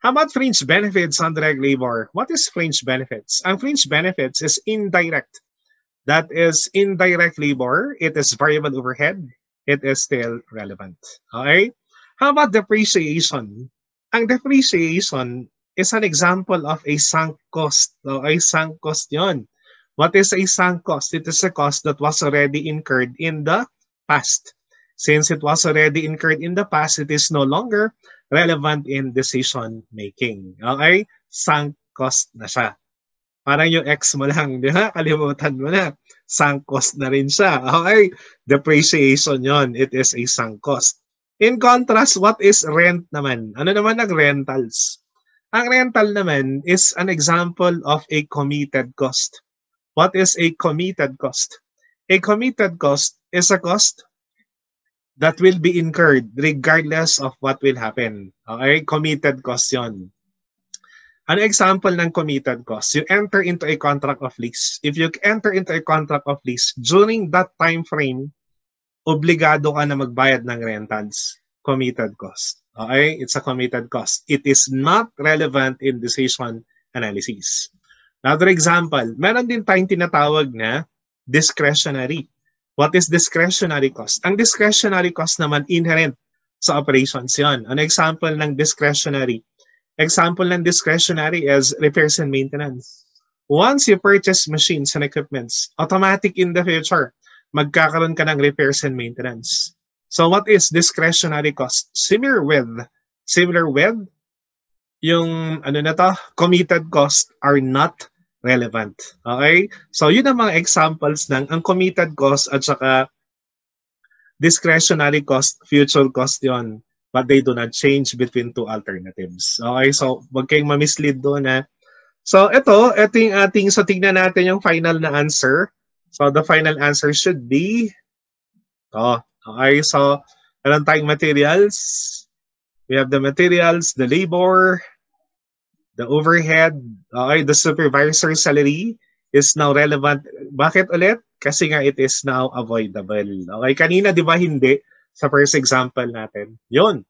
How about fringe benefits on direct labor? What is fringe benefits? Ang fringe benefits is indirect. That is indirect labor. It is variable overhead. It is still relevant. Okay? How about depreciation? Ang depreciation is an example of a sunk cost. So, a sunk cost yon. What is a sunk cost? It is a cost that was already incurred in the past. Since it was already incurred in the past, it is no longer relevant in decision making. Okay? Sunk cost na siya. Parang yung X mo lang, di ba? Kalimutan mo na. Sunk cost na rin siya. Okay? Depreciation yon. It is a sunk cost. In contrast, what is rent naman? Ano naman ang rentals? Ang rental naman is an example of a committed cost. What is a committed cost? A committed cost is a cost that will be incurred regardless of what will happen. Okay? Committed cost yon. An example ng committed cost, you enter into a contract of lease. If you enter into a contract of lease, during that time frame, obligado ka na magbayad ng rentals. Committed cost. Okay? It's a committed cost. It is not relevant in decision analysis. Another example, meron din tayong tinatawag na discretionary. What is discretionary cost? Ang discretionary cost naman inherent sa operations yon. An example ng discretionary? Example ng discretionary is repairs and maintenance. Once you purchase machines and equipments, automatic in the future, magkakaroon ka ng repairs and maintenance. So what is discretionary cost? Similar with yung committed cost are not relevant. Okay? So yun ang mga examples ng ang committed cost at saka discretionary cost, future cost yon, but they do not change between two alternatives. Okay? So wag kayong ma-mislead doon na. So ito yung ating, so tingnan natin yung final na answer. So the final answer should be okay, so meron tayong materials. We have the materials, the labor, the overhead, okay, the supervisor salary is now relevant. Bakit ulit? Kasi nga it is now avoidable. Okay, kanina di ba hindi sa first example natin? Yun.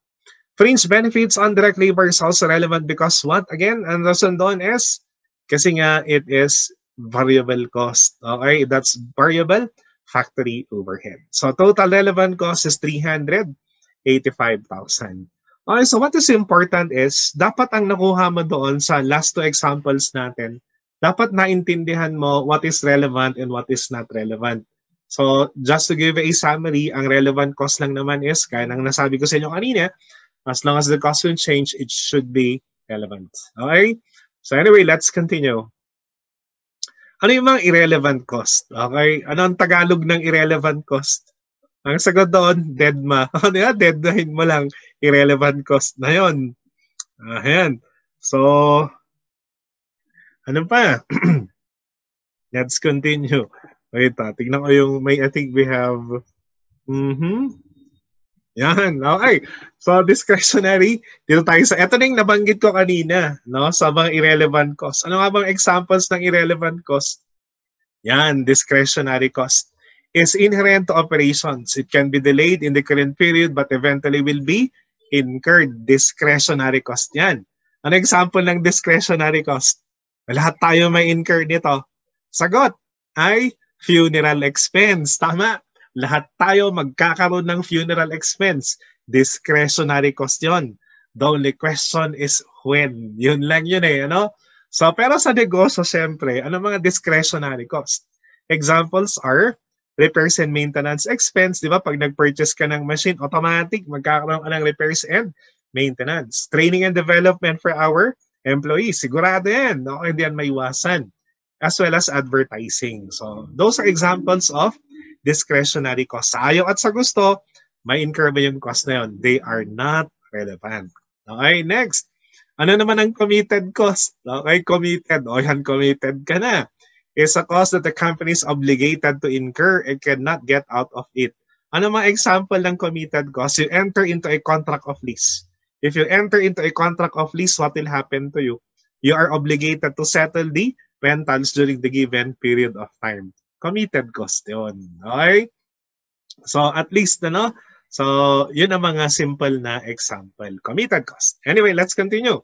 Fringe benefits on direct labor is also relevant because what? Again, ang reason doon is kasi nga it is variable cost. Okay, that's variable factory overhead. So total relevant cost is 385,000. Okay, so what is important is, dapat ang nakuha mo doon sa last two examples natin, dapat naintindihan mo what is relevant and what is not relevant. So just to give a summary, ang relevant cost lang naman is, kaya nang nasabi ko sa inyo kanina, as long as the cost will change, it should be relevant. Okay? So anyway, let's continue. Ano yung mga irrelevant cost? Okay? Ano ang Tagalog ng irrelevant cost? Ang sagot doon, deadma. Ano yan? Deadmahin mo lang. Irrelevant cost na yun. Ayan. So, ano pa? Let's continue. Wait, tignan ko yung I think we have... Yan, okay. So, discretionary. Dito tayo sa... Ito na yung nabanggit ko kanina, no? Sa mga irrelevant cost. Ano nga bang examples ng irrelevant cost? Yan, discretionary cost is inherent to operations. It can be delayed in the current period but eventually will be incurred. Discretionary cost yan. Ano example ng discretionary cost? Lahat tayo may incur nito. Sagot ay funeral expense. Tama. Lahat tayo magkakaroon ng funeral expense. Discretionary cost yon. The only question is when. Yun lang yun eh. Ano? So, pero sa negosyo, siyempre, ano mga discretionary cost? Examples are repairs and maintenance expense. Di ba? Pag nag-purchase ka ng machine, automatic, magkakaroon ka ng repairs and maintenance. Training and development for our employees. Sigurado yan. No? Hindi yan maiwasan. As well as advertising. So, those are examples of discretionary costs. Sa ayaw at sa gusto, may incur ba yung cost na yun? They are not relevant. Okay, next. Ano naman ang committed cost? Okay, committed. O yan, committed ka na. It's a cost that the company is obligated to incur and cannot get out of it. Ano mga example ng committed cost? You enter into a contract of lease. If you enter into a contract of lease, what will happen to you? You are obligated to settle the rentals during the given period of time. Committed cost yun. Okay? So, at least, ano? So, yun ang mga simple na example. Committed cost. Anyway, let's continue.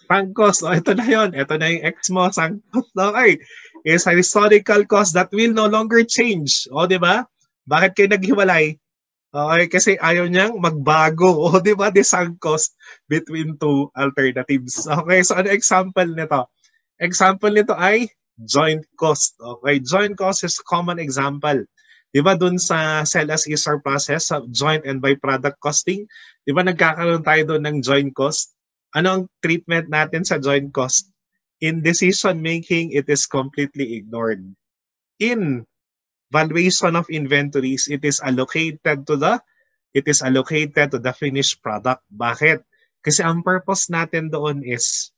Sunk cost. O, ito na yun. Ito na yung X mo. Sunk cost. Okay. Is a historical cost that will no longer change. O, di ba? Bakit kayo naghiwalay? Okay, kasi ayaw niyang magbago. O, di ba? The sunk cost between two alternatives. Okay, so ano example nito? Example nito ay joint cost. Okay, joint cost is a common example. Di ba dun sa sell as is or process, sa joint and byproduct costing, di ba nagkakaroon tayo doon ng joint cost? Ano ang treatment natin sa joint cost? In decision making, it is completely ignored. In valuation of inventories, it is allocated to the finished product. Bakit? Kasi ang purpose natin doon is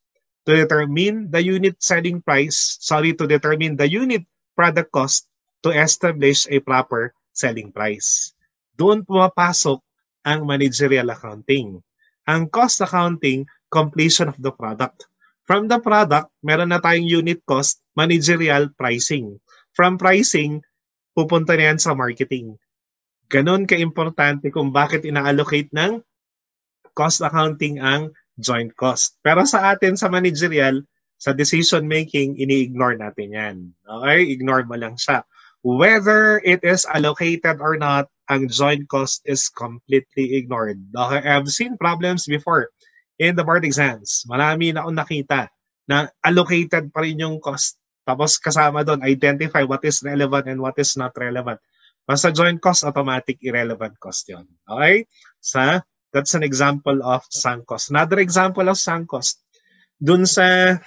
to determine the unit product cost to establish a proper selling price. Doon pumapasok ang managerial accounting. Ang cost accounting, completion of the product. From the product, meron na tayong unit cost, managerial, pricing. From pricing, pupunta na yan sa marketing. Ganon ka-importante kung bakit ina-allocate ng cost accounting ang joint cost. Pero sa atin, sa managerial, sa decision making, ini-ignore natin yan. Okay? Ignore mo lang siya. Whether it is allocated or not, ang joint cost is completely ignored. Okay, I've seen problems before in the board exams. Marami na akong nakita na allocated pa rin yung cost. Tapos kasama doon, identify what is relevant and what is not relevant. Basta joint cost, automatic irrelevant cost yon. Okay? So, that's an example of sunk cost. Another example of sunk cost, dun sa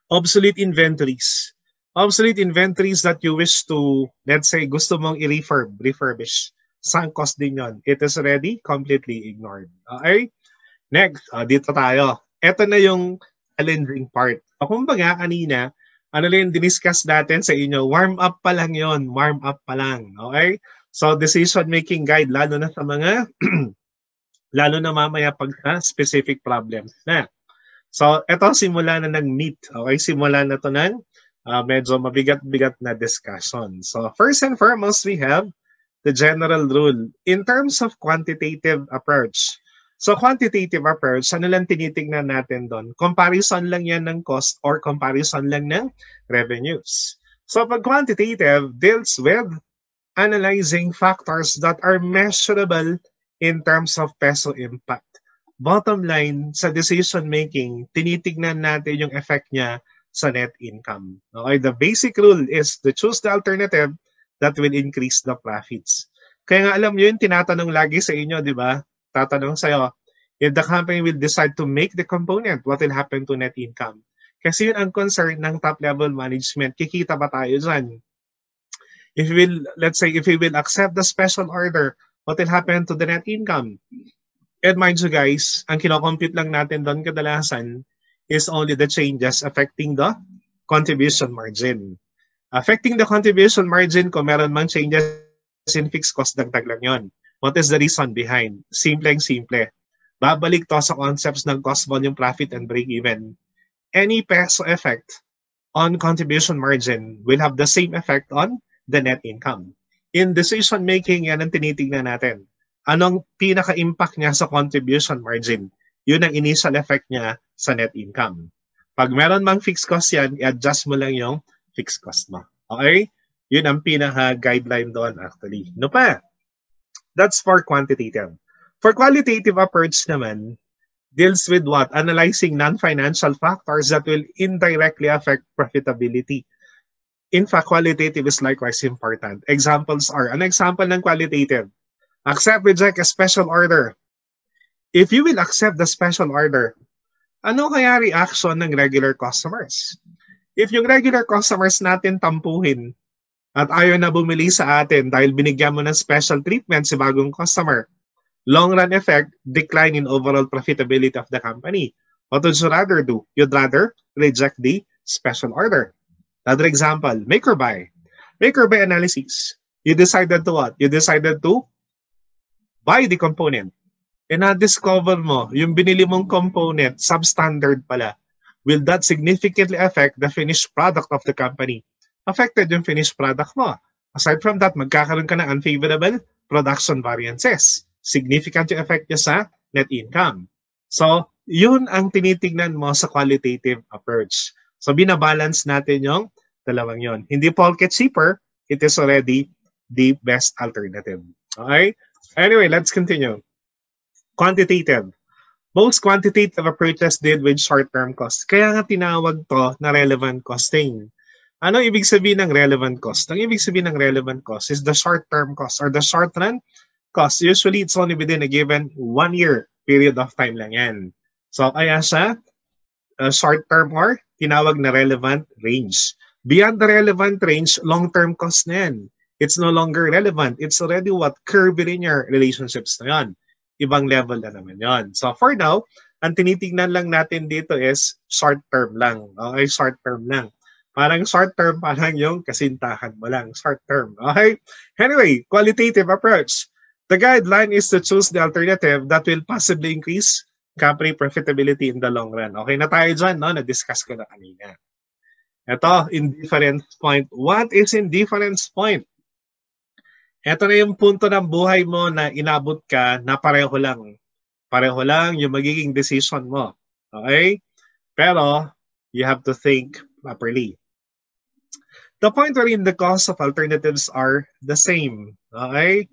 obsolete inventories. Obsolete inventories that you wish to, let's say, gusto mong refurbish. Sunk cost din yon. It is already completely ignored. Okay? Next, dito tayo. Ito na yung challenging part. Kumbaga, kanina, ano lang diniscuss natin sa inyo, warm up pa lang yon, warm up pa lang. Okay? So, decision-making guide, lalo na sa mga, lalo na mamaya pag sa specific problems na. So, ito, simula na ng meet. Okay? Simula na to ng medyo mabigat-bigat na discussion. So, first and foremost, we have the general rule. In terms of quantitative approach, so quantitative approach, ano lang tinitingnan natin doon? Comparison lang yan ng cost or comparison lang ng revenues. So pag quantitative deals with analyzing factors that are measurable in terms of peso impact. Bottom line, sa decision making, tinitignan natin yung effect niya sa net income. Okay, the basic rule is to choose the alternative that will increase the profits. Kaya nga alam nyo yun, tinatanong lagi sa inyo, di ba? Tatanong sa'yo, if the company will decide to make the component, what will happen to net income? Kasi yun ang concern ng top-level management. Kikita ba tayo dyan? If we will, let's say, if we will accept the special order, what will happen to the net income? And mind you guys, ang kinocompute lang natin doon kadalasan is only the changes affecting the contribution margin. Affecting the contribution margin, kung meron mang changes in fixed cost, dagdag lang yun. What is the reason behind? Simple. Babalik to sa concepts ng cost, volume, profit, and break-even. Any peso effect on contribution margin will have the same effect on the net income. In decision-making, yan ang tinitingnan natin. Anong pinaka-impact niya sa contribution margin? Yun ang initial effect niya sa net income. Pag meron mang fixed cost yan, i-adjust mo lang yung fixed cost mo. Okay? Yun ang pinaka-guideline doon actually. No pa? That's for quantitative. For qualitative approach naman, deals with what? Analyzing non-financial factors that will indirectly affect profitability. In fact, qualitative is likewise important. Examples are, an example ng qualitative, accept, reject a special order. If you will accept the special order, ano kaya reaction ng regular customers? If yung regular customers natin tampuhin at ayaw na bumili sa atin dahil binigyan mo ng special treatment si bagong customer, long run effect, decline in overall profitability of the company. What would you rather do? You'd rather reject the special order. Another example, make or buy. Make or buy analysis. You decided to what? You decided to buy the component. And na-discover mo, yung binili mong component, substandard pala. Will that significantly affect the finished product of the company? Affected yung finished product mo. Aside from that, magkakaroon ka ng unfavorable production variances. Significant yung effect niya sa net income. So, yun ang tinitingnan mo sa qualitative approach. So, binabalance natin yung dalawang yun. Hindi porket cheaper, it is already the best alternative. Okay? Anyway, let's continue. Quantitative. Most quantitative approaches deal with short-term costs. Kaya nga tinawag to na relevant costing. Ano ibig sabihin ng relevant cost? Ang ibig sabihin ng relevant cost is the short-term cost or the short-run cost. Usually, it's only within a given 1 year period of time lang yan. So, kaya siya short-term or tinawag na relevant range. Beyond the relevant range, long-term cost na yan. It's no longer relevant. It's already what? Curvilinear relationships na yan. Ibang level na naman yon. So for now, ang tinitingnan lang natin dito is short term lang. Okay, short term lang. Parang short term, parang yung kasintahan mo lang. Short term. Okay? Anyway, qualitative approach. The guideline is to choose the alternative that will possibly increase company profitability in the long run. Okay na tayo dyan, no? Na-discuss ko na kanina. Ito, indifference point. What is indifference point? Ito na yung punto ng buhay mo na inabot ka na pareho lang. Pareho lang yung magiging decision mo. Okay? Pero, you have to think properly. The point wherein the cost of alternatives are the same. Okay?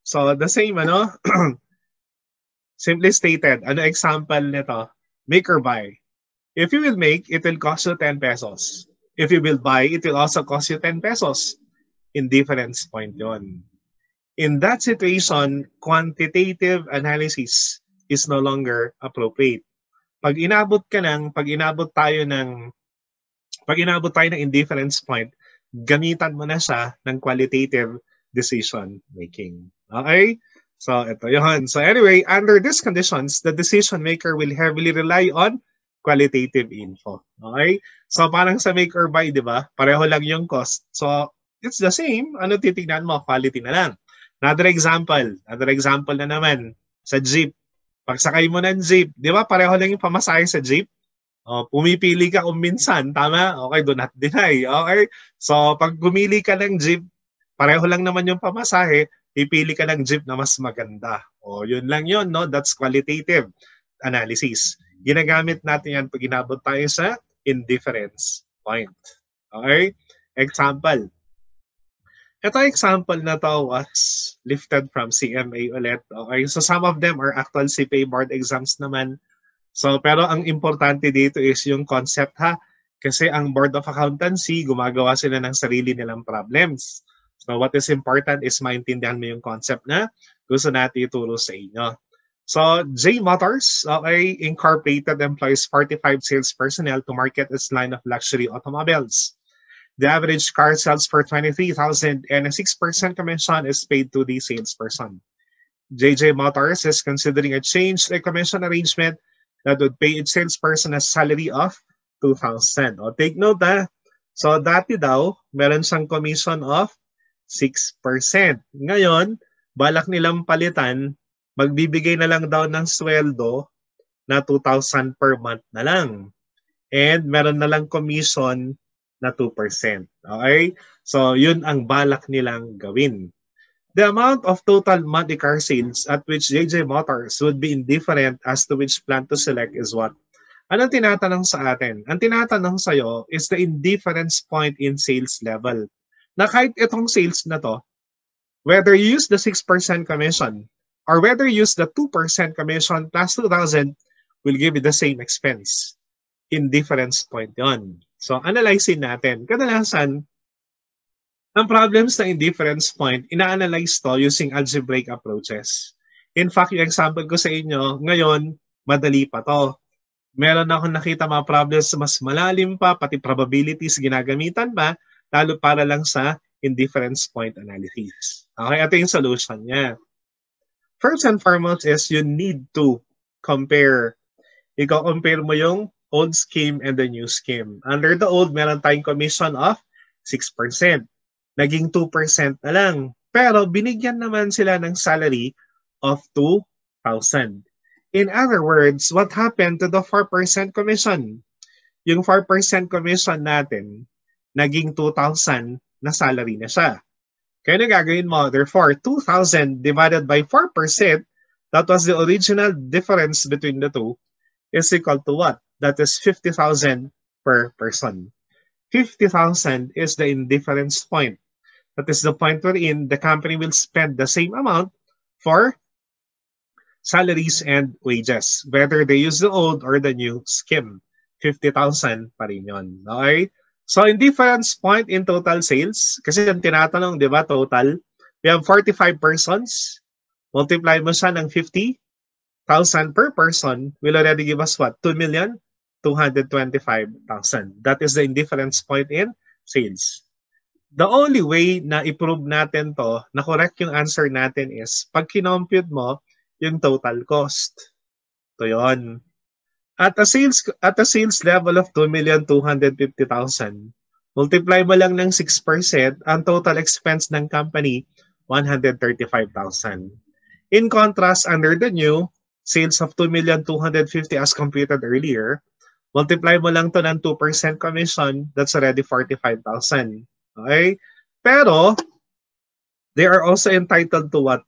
So, the same, ano? Simply stated, ano example nito? Make or buy. If you will make, it will cost you 10 pesos. If you will buy, it will also cost you 10 pesos. Indifference point yon. In that situation, quantitative analysis is no longer appropriate. Pag inabot tayo ng indifference point, gamitan mo na siya ng qualitative decision making. Okay? So, ito yun. So, anyway, under these conditions, the decision maker will heavily rely on qualitative info. Okay? So, parang sa make or buy, di ba? Pareho lang yung cost. So, it's the same. Ano titignan mo? Quality na lang. Another example na naman, sa jeep. Pagsakay mo ng jeep, di ba? Pareho lang yung pamasahe sa jeep. Pumipili ka kung minsan, tama? Okay, do not deny. Okay? So, pag pumili ka ng jeep, pareho lang naman yung pamasahe, pipili ka ng jeep na mas maganda. Yun lang yun, no? That's qualitative analysis. Ginagamit natin yan pag inabot tayo sa indifference point. Okay? Example. Ito example na to was lifted from CMA ulit. Okay? So, some of them are actual CPA board exams naman. So, pero ang importante dito is yung concept ha. Kasi ang Board of Accountancy, gumagawa sila ng sarili nilang problems. So, what is important is maintindihan mo yung concept na gusto natin ituro sa inyo. So, J Motors, okay, Incorporated employs 45 sales personnel to market its line of luxury automobiles. The average car sells for 23,000 and a 6% commission is paid to the salesperson. JJ Motors is considering a change to a commission arrangement that would pay its salesperson a salary of 2,000. Take note ha. So, dati daw, meron siyang commission of 6%. Ngayon, balak nilang palitan, magbibigay na lang daw ng sweldo na 2,000 per month na lang. And meron na lang commission na 2%. Okay? So, yun ang balak nilang gawin. The amount of total monthly car sales at which JJ Motors would be indifferent as to which plant to select is what? Anong tinatanong sa atin? Ang tinatanong sa'yo is the indifference point in sales level. Na kahit itong sales na to, whether you use the 6% commission or whether you use the 2% commission plus 2,000 will give you the same expense. Indifference point yon. So, analyzin natin. Kadalasan, ang problems ng indifference point, ina-analyze to using algebraic approaches. In fact, yung example ko sa inyo, ngayon, madali pa to. Meron akong nakita mga problems mas malalim pa, pati probabilities ginagamitan pa, lalo para lang sa indifference point analysis. Okay, ito yung solution niya. First and foremost is you need to compare. Iko-compare mo yung old scheme and the new scheme. Under the old, meron tayong commission of 6%. Naging 2% na lang. Pero binigyan naman sila ng salary of 2,000. In other words, what happened to the 4% commission? Yung 4% commission natin, naging 2,000 na salary na siya. Kaya na gagawin mo, therefore, 2,000 divided by 4%, that was the original difference between the two, is equal to what? That is 50,000 per person. 50,000 is the indifference point. That is the point wherein the company will spend the same amount for salaries and wages, whether they use the old or the new scheme. 50,000 pa rin yun. Okay? So, indifference point in total sales, kasi yung tinatanong, di ba, total, we have 45 persons, multiply mo siya ng 50,000 per person, will already give us what? 2,225,000. That is the indifference point in sales. The only way na i-prove natin to, na correct yung answer natin is, pag kinompute mo yung total cost. Ito yun. At a sales level of 2,250,000, multiply mo lang ng 6%, ang total expense ng company, 135,000. In contrast, under the new, sales of 2,250,000 as computed earlier, multiply mo lang to ng 2% commission, that's already 45,000. Okay? Pero, they are also entitled to what?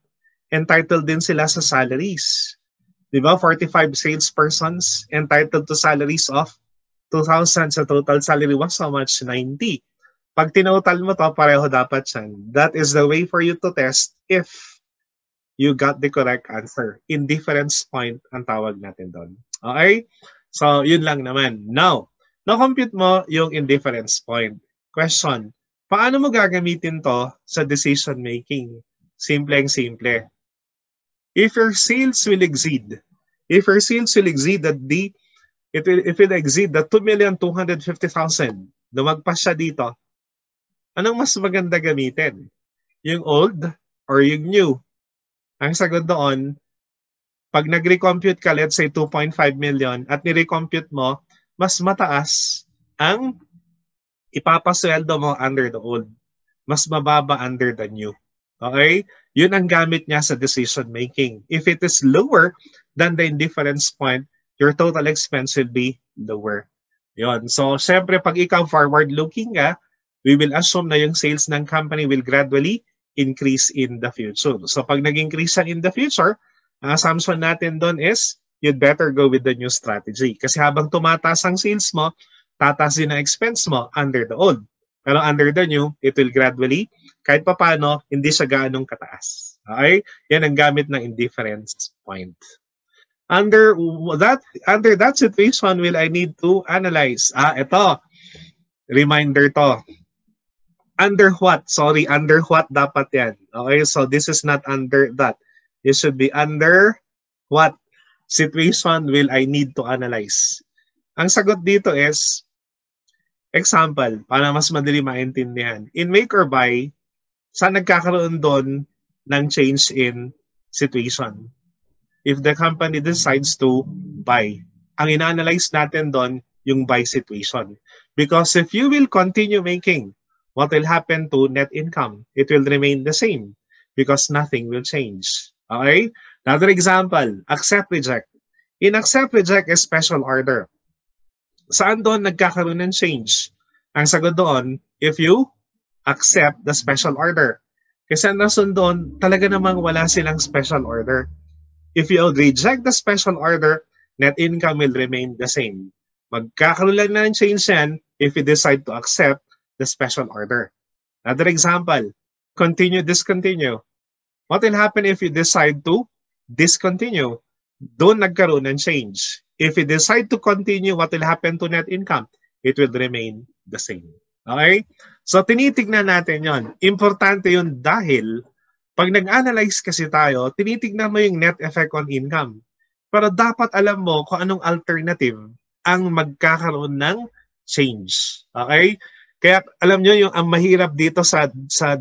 Entitled din sila sa salaries. Diba? 45 salespersons entitled to salaries of 2,000 sa total salary was how much? 90. Pag tinotal mo to, pareho dapat yan. That is the way for you to test if you got the correct answer. Indifference point ang tawag natin doon. Okay? So, yun lang naman. Now, na-compute mo yung indifference point. Question, paano mo gagamitin to sa decision making? Simpleng simple. If your sales will exceed that if it exceed the 2,250,000, lumagpas siya dito, anong mas maganda gamitin? Yung old or yung new? Ang sagot doon, pag nag-recompute ka, let's say 2.5 million, at ni-recompute mo, mas mataas ang ipapasweldo mo under the old. Mas mababa under the new. Okay? Yun ang gamit niya sa decision making. If it is lower than the indifference point, your total expense will be lower. Yun. So, syempre, pag ikaw forward-looking ka, we will assume na yung sales ng company will gradually increase in the future. So, pag nag-increase in the future, ang assumption natin doon is, you'd better go with the new strategy. Kasi habang tumataas ang sales mo, tataas din ang expense mo under the old. Pero under the new, it will gradually, kahit papano, hindi siya gaanong kataas. Okay? Yan ang gamit ng indifference point. Under that situation, will I need to analyze? Ito. Reminder to. Under what? Sorry, under what dapat yan? Okay, so this is not under that. It should be under what situation will I need to analyze? Ang sagot dito is, example, para mas madali maintindihan. In make or buy, saan nagkakaroon doon ng change in situation? If the company decides to buy, ang ina-analyze natin doon yung buy situation. Because if you will continue making, what will happen to net income? It will remain the same because nothing will change. Okay? Another example, accept, reject. In accept, reject is special order. Saan doon nagkakaroon ng change? Ang sagot doon, if you accept the special order. Kasi nasun doon, talaga namang wala silang special order. If you reject the special order, net income will remain the same. Magkakaroon lang ng change yan if you decide to accept the special order. Another example, continue, discontinue. What will happen if you decide to discontinue? Doon nagkaroon ng change. If you decide to continue, what will happen to net income? It will remain the same. Okay? So, tinitignan natin yon. Importante yun dahil pag nag-analyze kasi tayo, tinitignan mo yung net effect on income. Pero dapat alam mo kung anong alternative ang magkakaroon ng change. Okay? Kaya alam nyo, yung ang mahirap dito sa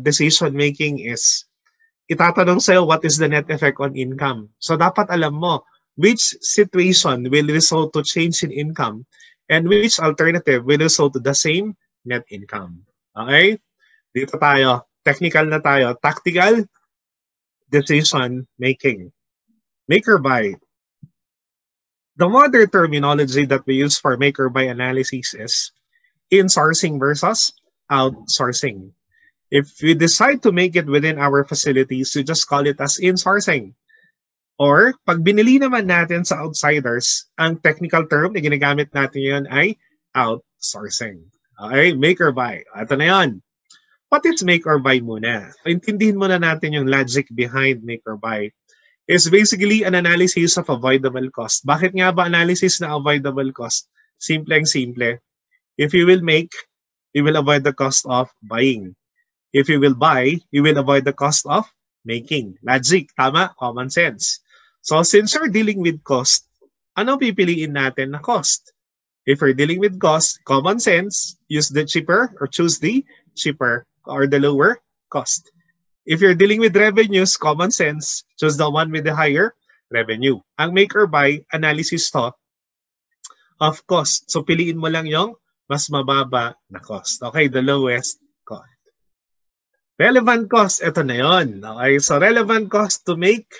decision making is, itatanong sa'yo, what is the net effect on income? So dapat alam mo, which situation will result to change in income and which alternative will result to the same net income. Okay? Dito tayo. Technical na tayo. Tactical decision making. Make or buy. The modern terminology that we use for make or buy analysis is insourcing versus outsourcing. If we decide to make it within our facilities, we just call it as insourcing. Or, pag binili naman natin sa outsiders, ang technical term na ginagamit natin yun ay outsourcing. Okay? Make or buy. Ito na yun. What is make or buy muna? Intindihin muna natin yung logic behind make or buy. It's basically an analysis of avoidable cost. Bakit nga ba analysis na avoidable cost? Simple ang simple. If you will make, you will avoid the cost of buying. If you will buy, you will avoid the cost of making. Logic, tama? Common sense. So since you're dealing with cost, ano pipiliin natin na cost? If you're dealing with cost, common sense, use the cheaper or choose the cheaper or the lower cost. If you're dealing with revenues, common sense, choose the one with the higher revenue. Ang make or buy analysis to of cost. So piliin mo lang yung mas mababa na cost. Okay, the lowest cost. Relevant cost, ito na yun. Okay, so relevant cost to make,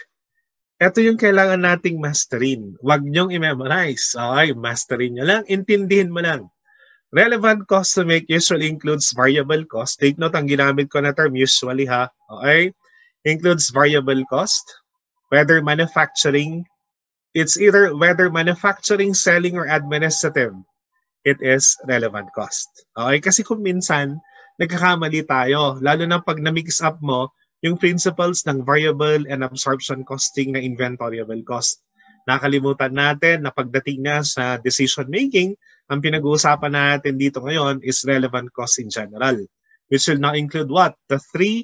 ito yung kailangan nating masterin. Huwag nyong i-memorize. Okay, masterin nyo lang, intindihin mo lang. Relevant cost to make usually includes variable cost. Take note, ang ginamit ko na term usually ha. Okay? Includes variable cost. Whether manufacturing, it's either whether manufacturing, selling, or administrative, it is relevant cost. Okay? Kasi kung minsan, nagkakamali tayo. Lalo na pag na-mix up mo yung principles ng variable and absorption costing na inventoriable cost. Nakalimutan natin na pagdating na sa decision making, ang pinag-uusapan natin dito ngayon is relevant cost in general, which will now include what? The three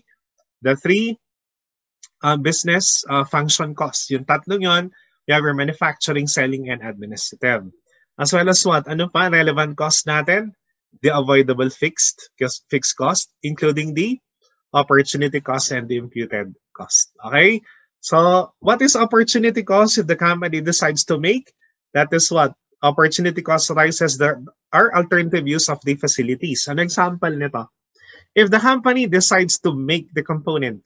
business function costs. Yung tatlong yon, we have your manufacturing, selling, and administrative. As well as what? Ano pa relevant cost natin? The avoidable fixed cost, including the opportunity cost and the imputed cost. Okay? So, what is opportunity cost if the company decides to make? That is what? Opportunity cost arises are alternative use of the facilities. An example nito, if the company decides to make the component,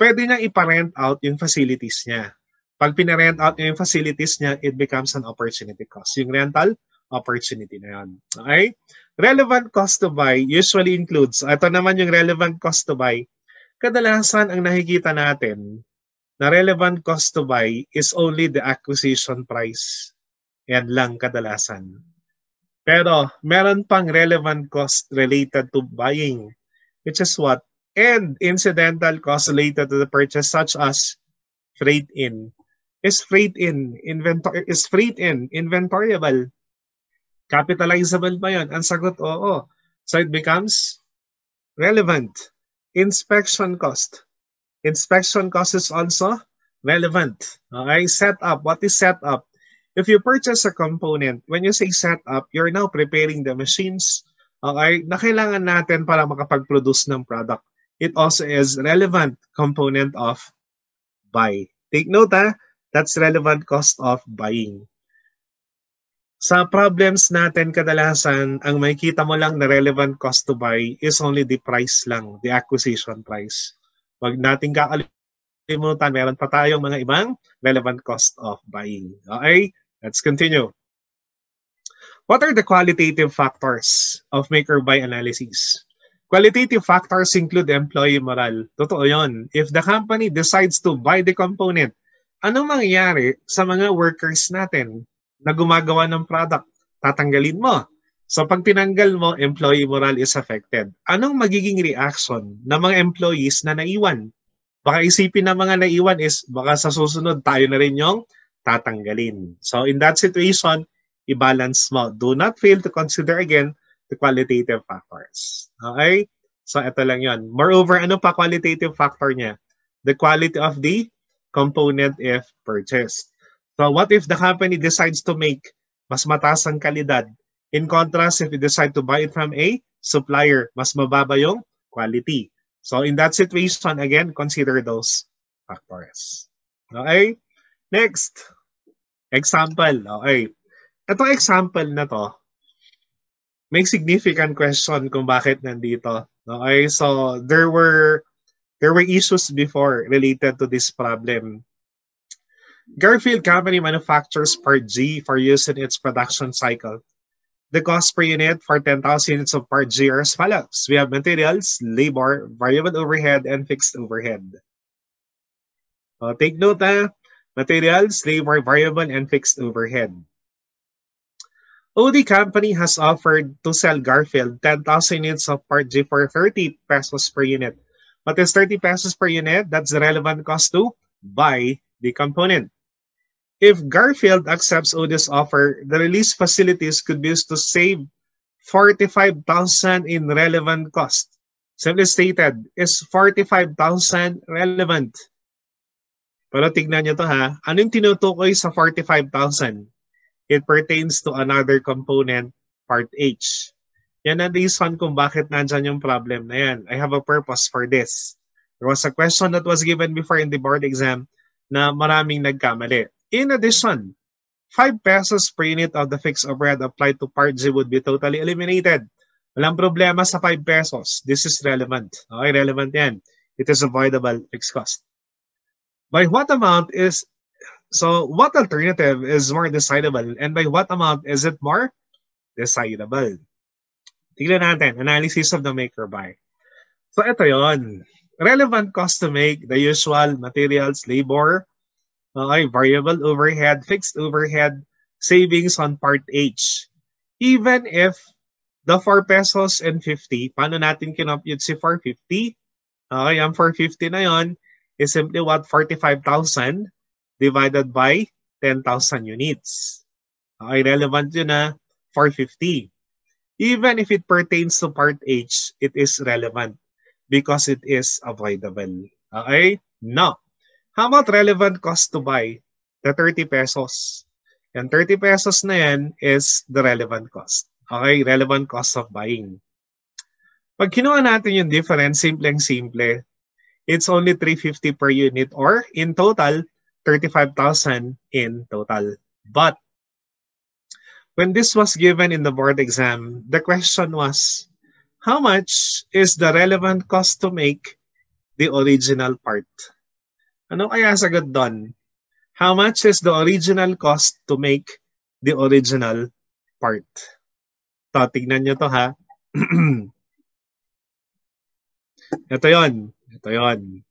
pwede niya iparent out yung facilities niya. Pag pinarent out niya yung facilities niya, it becomes an opportunity cost. Yung rental, opportunity na yan. Okay? Relevant cost to buy usually includes, ito naman yung relevant cost to buy. Kadalasan ang nakikita natin na relevant cost to buy is only the acquisition price. Yan lang kadalasan. Pero meron pang relevant cost related to buying, which is what? And incidental costs related to the purchase such as freight in. Is freight in inventoriable? Capitalizable ba yun? Ang sagot, oo. So it becomes relevant. Inspection cost. Inspection cost is also relevant. Okay, setup. What is setup? If you purchase a component, when you say setup, you're now preparing the machines, okay, na kailangan natin para makapag-produce ng product. It also is relevant component of buy. Take note, that's relevant cost of buying. Sa problems natin, kadalasan, ang makikita mo lang na relevant cost to buy is only the price lang, the acquisition price. Wag nating kakalimutan, meron pa tayong mga ibang relevant cost of buying. Okay, let's continue. What are the qualitative factors of make or buy analysis? Qualitative factors include employee morale. Totoo yun. If the company decides to buy the component, anong mangyayari sa mga workers natin na gumagawa ng product? Tatanggalin mo. So pag tinanggal mo, employee morale is affected. Anong magiging reaction ng mga employees na naiwan? Baka isipin ng mga naiwan is baka sa susunod tayo na rin yung tatanggalin. So in that situation, i-balance mo. Do not fail to consider again the qualitative factors. Okay? So ito lang yon. Moreover, ano pa qualitative factor niya? The quality of the component if purchased. So what if the company decides to make mas mataas ang kalidad? In contrast, if you decide to buy it from a supplier, mas mababa yung quality. So in that situation, again, consider those factors. Okay? Next. Example. Okay. Itong example na to, may significant question kung bakit nandito. Okay? So there were issues before related to this problem. Garfield Company manufactures Part G for use in its production cycle. The cost per unit for 10,000 units of Part G are as follows. We have materials, labor, variable overhead, and fixed overhead. Take note, materials, labor, variable, and fixed overhead. OD Company has offered to sell Garfield 10,000 units of Part G for 30 pesos per unit. What is 30 pesos per unit? That's the relevant cost to buy the component. If Garfield accepts OD's offer, the release facilities could be used to save 45,000 in relevant cost. Simply stated, is 45,000 relevant? Pero tignan nyo to ha. Ano yung tinutukoy sa 45,000? It pertains to another component, Part H. Yan ang reason kung bakit nandyan yung problem na yan. I have a purpose for this. There was a question that was given before in the board exam na maraming nagkamali. In addition, 5 pesos per unit of the fixed overhead applied to Part G would be totally eliminated. Walang problema sa 5 pesos. This is relevant. Okay, relevant yan. It is avoidable fixed cost. By what amount is, so what alternative is more decidable and by what amount is it more decidable? Tignan natin, analysis of the make or buy. So ito yon. Relevant cost to make, the usual materials, labor, okay, variable overhead, fixed overhead, savings on Part H. Even if the 4 pesos and 50, paano natin kinompute si 450? Okay, ang 450 na yon is simply what? 45,000 divided by 10,000 units. Okay, relevant yun na 450. Even if it pertains to Part H, it is relevant because it is avoidable. Okay? Now, how about relevant cost to buy? The 30 pesos. Yung 30 pesos na yan is the relevant cost. Okay? Relevant cost of buying. Pag kinuha natin yung difference, simpleng-simple, it's only 350 per unit or in total, 35,000 in total. But when this was given in the board exam, the question was, how much is the relevant cost to make the original part? Ano kaya sagot doon? How much is the original cost to make the original part? To, tignan nyo to ha. Ito yon. Ito yon.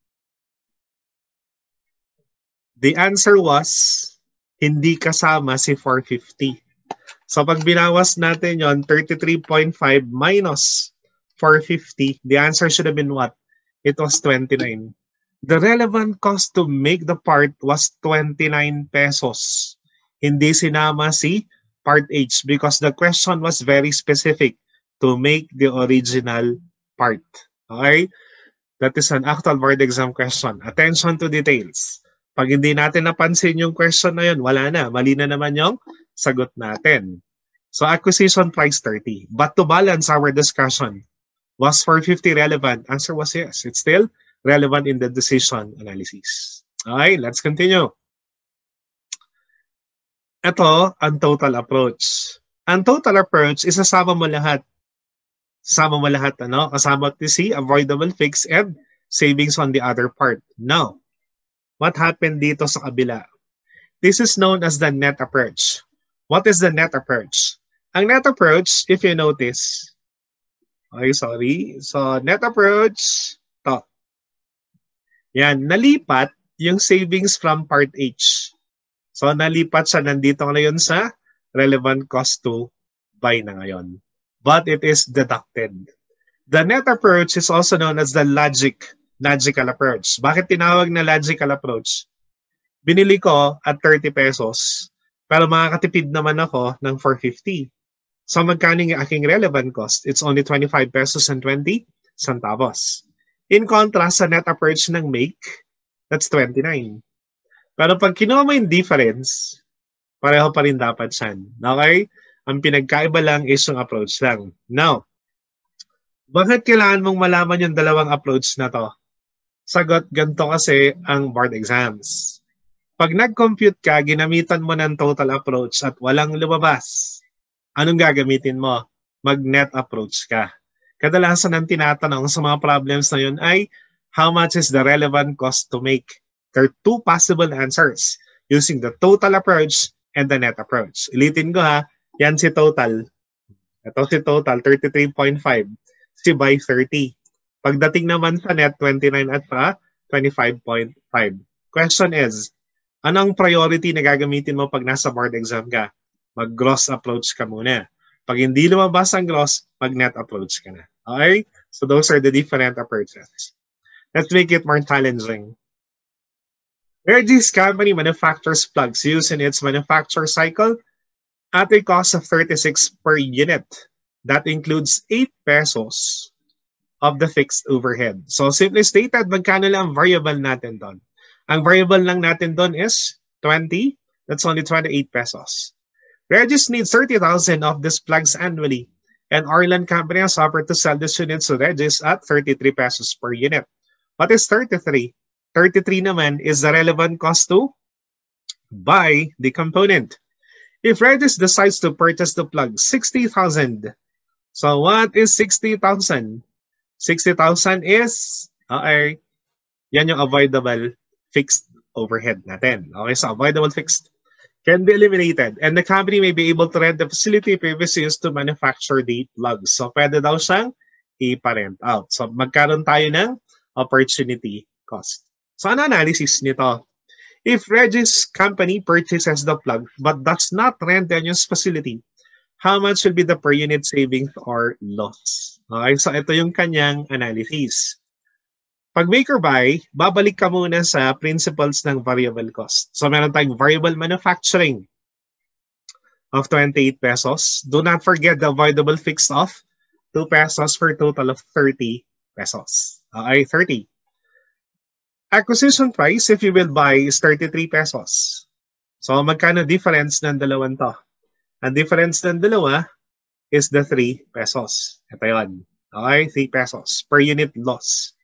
The answer was, hindi kasama si 450. So pag binawas natin yon, 33.5 minus 450, the answer should have been what? It was 29. The relevant cost to make the part was 29 pesos. Hindi sinama si part H because the question was very specific to make the original part. Okay? That is an actual board exam question. Attention to details. Pag hindi natin napansin yung question na yun, wala na. Mali na naman yung sagot natin. So acquisition price 30. But to balance our discussion, was 450 relevant? Answer was yes. It's still relevant in the decision analysis. Okay, let's continue. Ito ang total approach. Ang total approach, isasama mo lahat. Sama mo lahat, ano? Kasama to see avoidable fix and savings on the other part. Now, what happened dito sa kabila? This is known as the net approach. What is the net approach? Ang net approach, if you notice, okay, sorry. So, net approach, to. Yan, nalipat yung savings from part H. So, nalipat siya nandito ngayon sa relevant cost to buy na ngayon. But it is deducted. The net approach is also known as the logical approach. Bakit tinawag na logical approach? Binili ko at 30 pesos, pero makakatipid naman ako ng 450. So magkano yung aking relevant cost? It's only 25 pesos and 20 centavos. In contrast sa net approach ng make, that's 29. Pero pag kinuha mo yung difference, pareho pa rin dapat yan. Okay? Ang pinagkaiba lang is yung approach lang. Now, bakit kailangan mong malaman yung dalawang approach na to? Sagot, ganito kasi ang board exams. Pag nag-compute ka, ginamitan mo ng total approach at walang lumabas, anong gagamitin mo? Mag-net approach ka. Kadalasan ang tinatanong sa mga problems na yun ay, how much is the relevant cost to make? There are two possible answers using the total approach and the net approach. Ulitin ko ha, yan si total. Ito si total, 33.5. Si by 30. Pagdating naman sa net, 29 at 25.5. Question is, anong priority na gagamitin mo pag nasa board exam ka? Mag-gross approach ka muna. Pag hindi lumabas ang gross, mag-net approach ka na. Okay? So those are the different approaches. Let's make it more challenging. Regis Company manufactures plugs used in its manufacture cycle at a cost of 36 per unit. That includes 8 pesos of the fixed overhead. So simply stated, magkano lang ang variable natin doon? Ang variable lang natin doon is 20. That's only 28 pesos. Regis needs 30,000 of these plugs annually. And Orland Company has offered to sell these units to Regis at 33 pesos per unit. What is 33? 33 naman is the relevant cost to buy the component. If Regis decides to purchase the plug, 60,000. So what is 60,000? 60,000 is, okay, yan yung avoidable fixed overhead natin. Okay, so avoidable fixed can be eliminated. And the company may be able to rent the facility previously used to manufacture the plugs. So pwede daw siyang i-parent out. So magkaroon tayo ng opportunity cost. So ano analysis nito? If Regis Company purchases the plug but does not rent the unused facility, how much will be the per unit savings or loss? Okay, so ito yung kanyang analysis. Pag make or buy, babalik ka muna sa principles ng variable cost. So meron tayong variable manufacturing of 28 pesos. Do not forget the avoidable fixed of 2 pesos for a total of 30 pesos. Okay, 30. Acquisition price, if you will buy, is 33 pesos. So magkano difference ng dalawang to? Ang difference ng dalawa is the 3 pesos. Ito yun. Okay, 3 pesos per unit loss.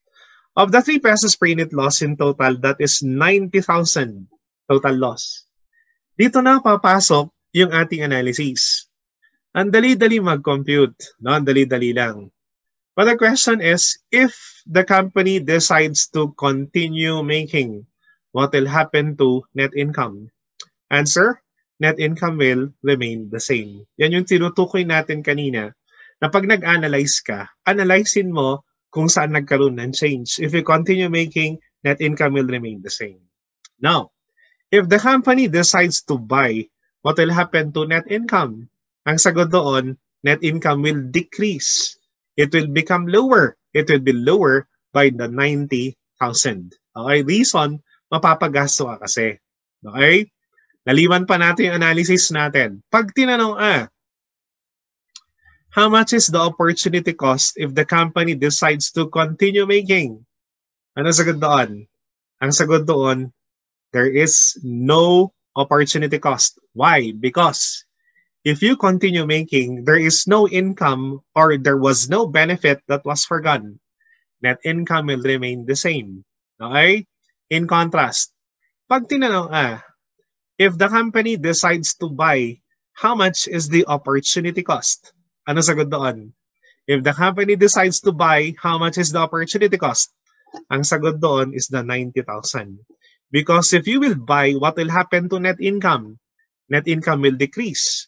Of the 3 pesos per unit loss in total, that is 90,000 total loss. Dito na papasok yung ating analysis. Ang dali-dali mag-compute. No? Ang dali-dali lang. But the question is, if the company decides to continue making, what will happen to net income? Answer, net income will remain the same. Yan yung tinutukoy natin kanina, na pag nag-analyze ka, analyzein mo kung saan nagkaroon ng change. If you continue making, net income will remain the same. Now, if the company decides to buy, what will happen to net income? Ang sagot doon, net income will decrease. It will become lower. It will be lower by the 90,000. Okay? Reason, mapapagasto ka kasi. Okay? Naliwan pa natin yung analysis natin. Pag tinanong, how much is the opportunity cost if the company decides to continue making? Ano sagot doon? Ang sagot doon, there is no opportunity cost. Why? Because if you continue making, there is no income or there was no benefit that was forgone. Net income will remain the same. Okay? In contrast, pag tinanong, if the company decides to buy, how much is the opportunity cost? Ano sagot doon? If the company decides to buy, how much is the opportunity cost? Ang sagot doon is the 90,000. Because if you will buy, what will happen to net income? Net income will decrease.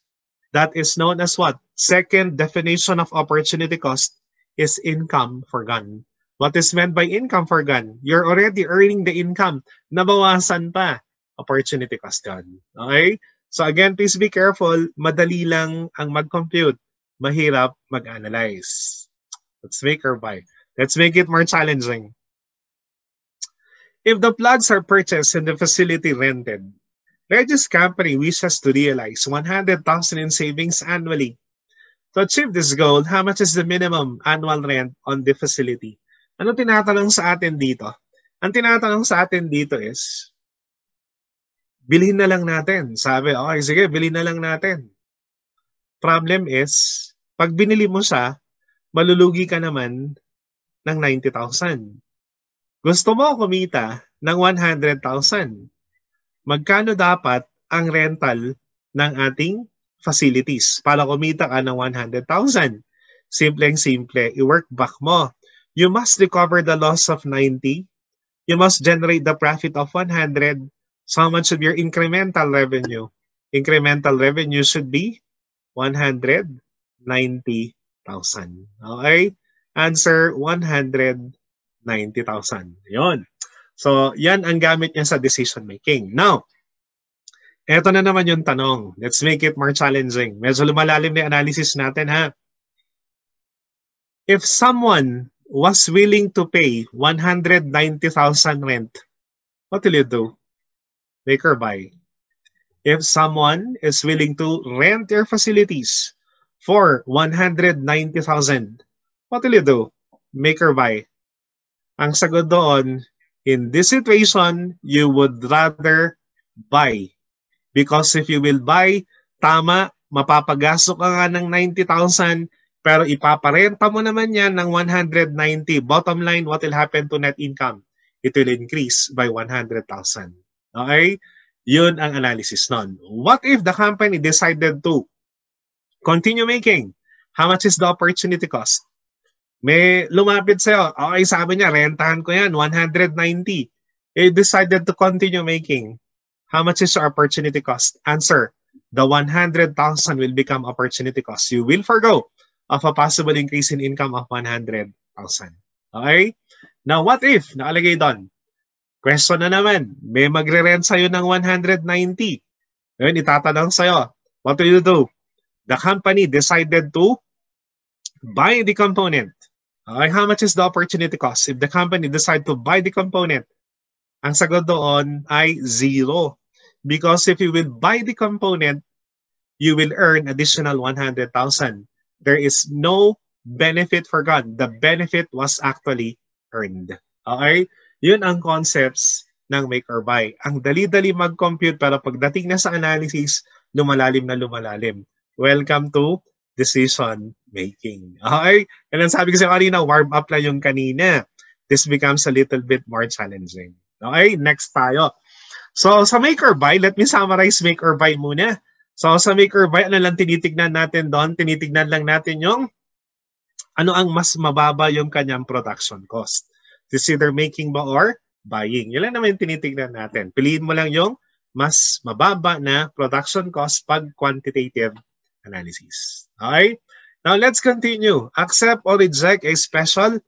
That is known as what? Second definition of opportunity cost is income forgone. What is meant by income forgone? You're already earning the income. Nabawasan pa. Opportunity cost yun. Okay? So again, please be careful. Madali lang ang mag-compute. Mahirap mag-analyze. Let's make or buy. Let's make it more challenging. If the plugs are purchased and the facility rented, Regis company wishes to realize 100,000 in savings annually. To achieve this goal, how much is the minimum annual rent on the facility? Ano tinatanong sa atin dito? Ang tinatanong sa atin dito is, bilhin na lang natin. Sabi, okay, sige, bilhin na lang natin. Problem is, pag binili mo siya, malulugi ka naman ng 90,000. Gusto mo kumita ng 100,000. Magkano dapat ang rental ng ating facilities para kumita ka ng 100,000? Simpleng-simple, i-work back mo. You must recover the loss of 90. You must generate the profit of 100. So how much should your incremental revenue? Incremental revenue should be 190,000. Okay? Answer, 190,000. Yun. So, yan ang gamit niya sa decision making. Now, eto na naman yung tanong. Let's make it more challenging. Medyo lumalalim na analysis natin, ha? If someone was willing to pay 190,000 rent, what will you do? Make or buy? If someone is willing to rent your facilities for 190,000, what will you do? Make or buy? Ang sagot doon, in this situation, you would rather buy. Because if you will buy, tama, mapapagasto ka nga ng 90,000, pero ipaparenta mo naman yan ng 190. Bottom line, what will happen to net income? It will increase by 100,000. Okay? Yun ang analysis nun. What if the company decided to continue making? How much is the opportunity cost? May lumapit sa'yo. Okay, sabi niya, rentahan ko yan, 190. It decided to continue making. How much is your opportunity cost? Answer, the 100,000 will become opportunity cost. You will forgo of a possible increase in income of 100,000. Okay? Now, what if? Nakalagay doon. Question na naman. May magre-rent sa'yo ng 190. Ngayon, itatanong sa'yo, what will you do? The company decided to buy the component. Okay, how much is the opportunity cost? If the company decide to buy the component, ang sagot doon ay 0. Because if you will buy the component, you will earn additional 100,000. There is no benefit forgone. The benefit was actually earned. Okay? Yun ang concepts ng make or buy. Ang dali-dali mag-compute pero pagdating na sa analysis, lumalalim na lumalalim. Welcome to decision making. Okay? And then sabi ko sa kanina, warm up lang yung kanina. This becomes a little bit more challenging. Okay? Next tayo. So sa make or buy, let me summarize make or buy muna. So sa make or buy, ano lang tinitignan natin doon? Tinitignan lang natin yung ano ang mas mababa yung kanyang production cost. It's either making ba or buying. Yun lang naman yung tinitignan natin. Piliin mo lang yung mas mababa na production cost pag quantitative analysis. Okay? Now let's continue. Accept or reject a special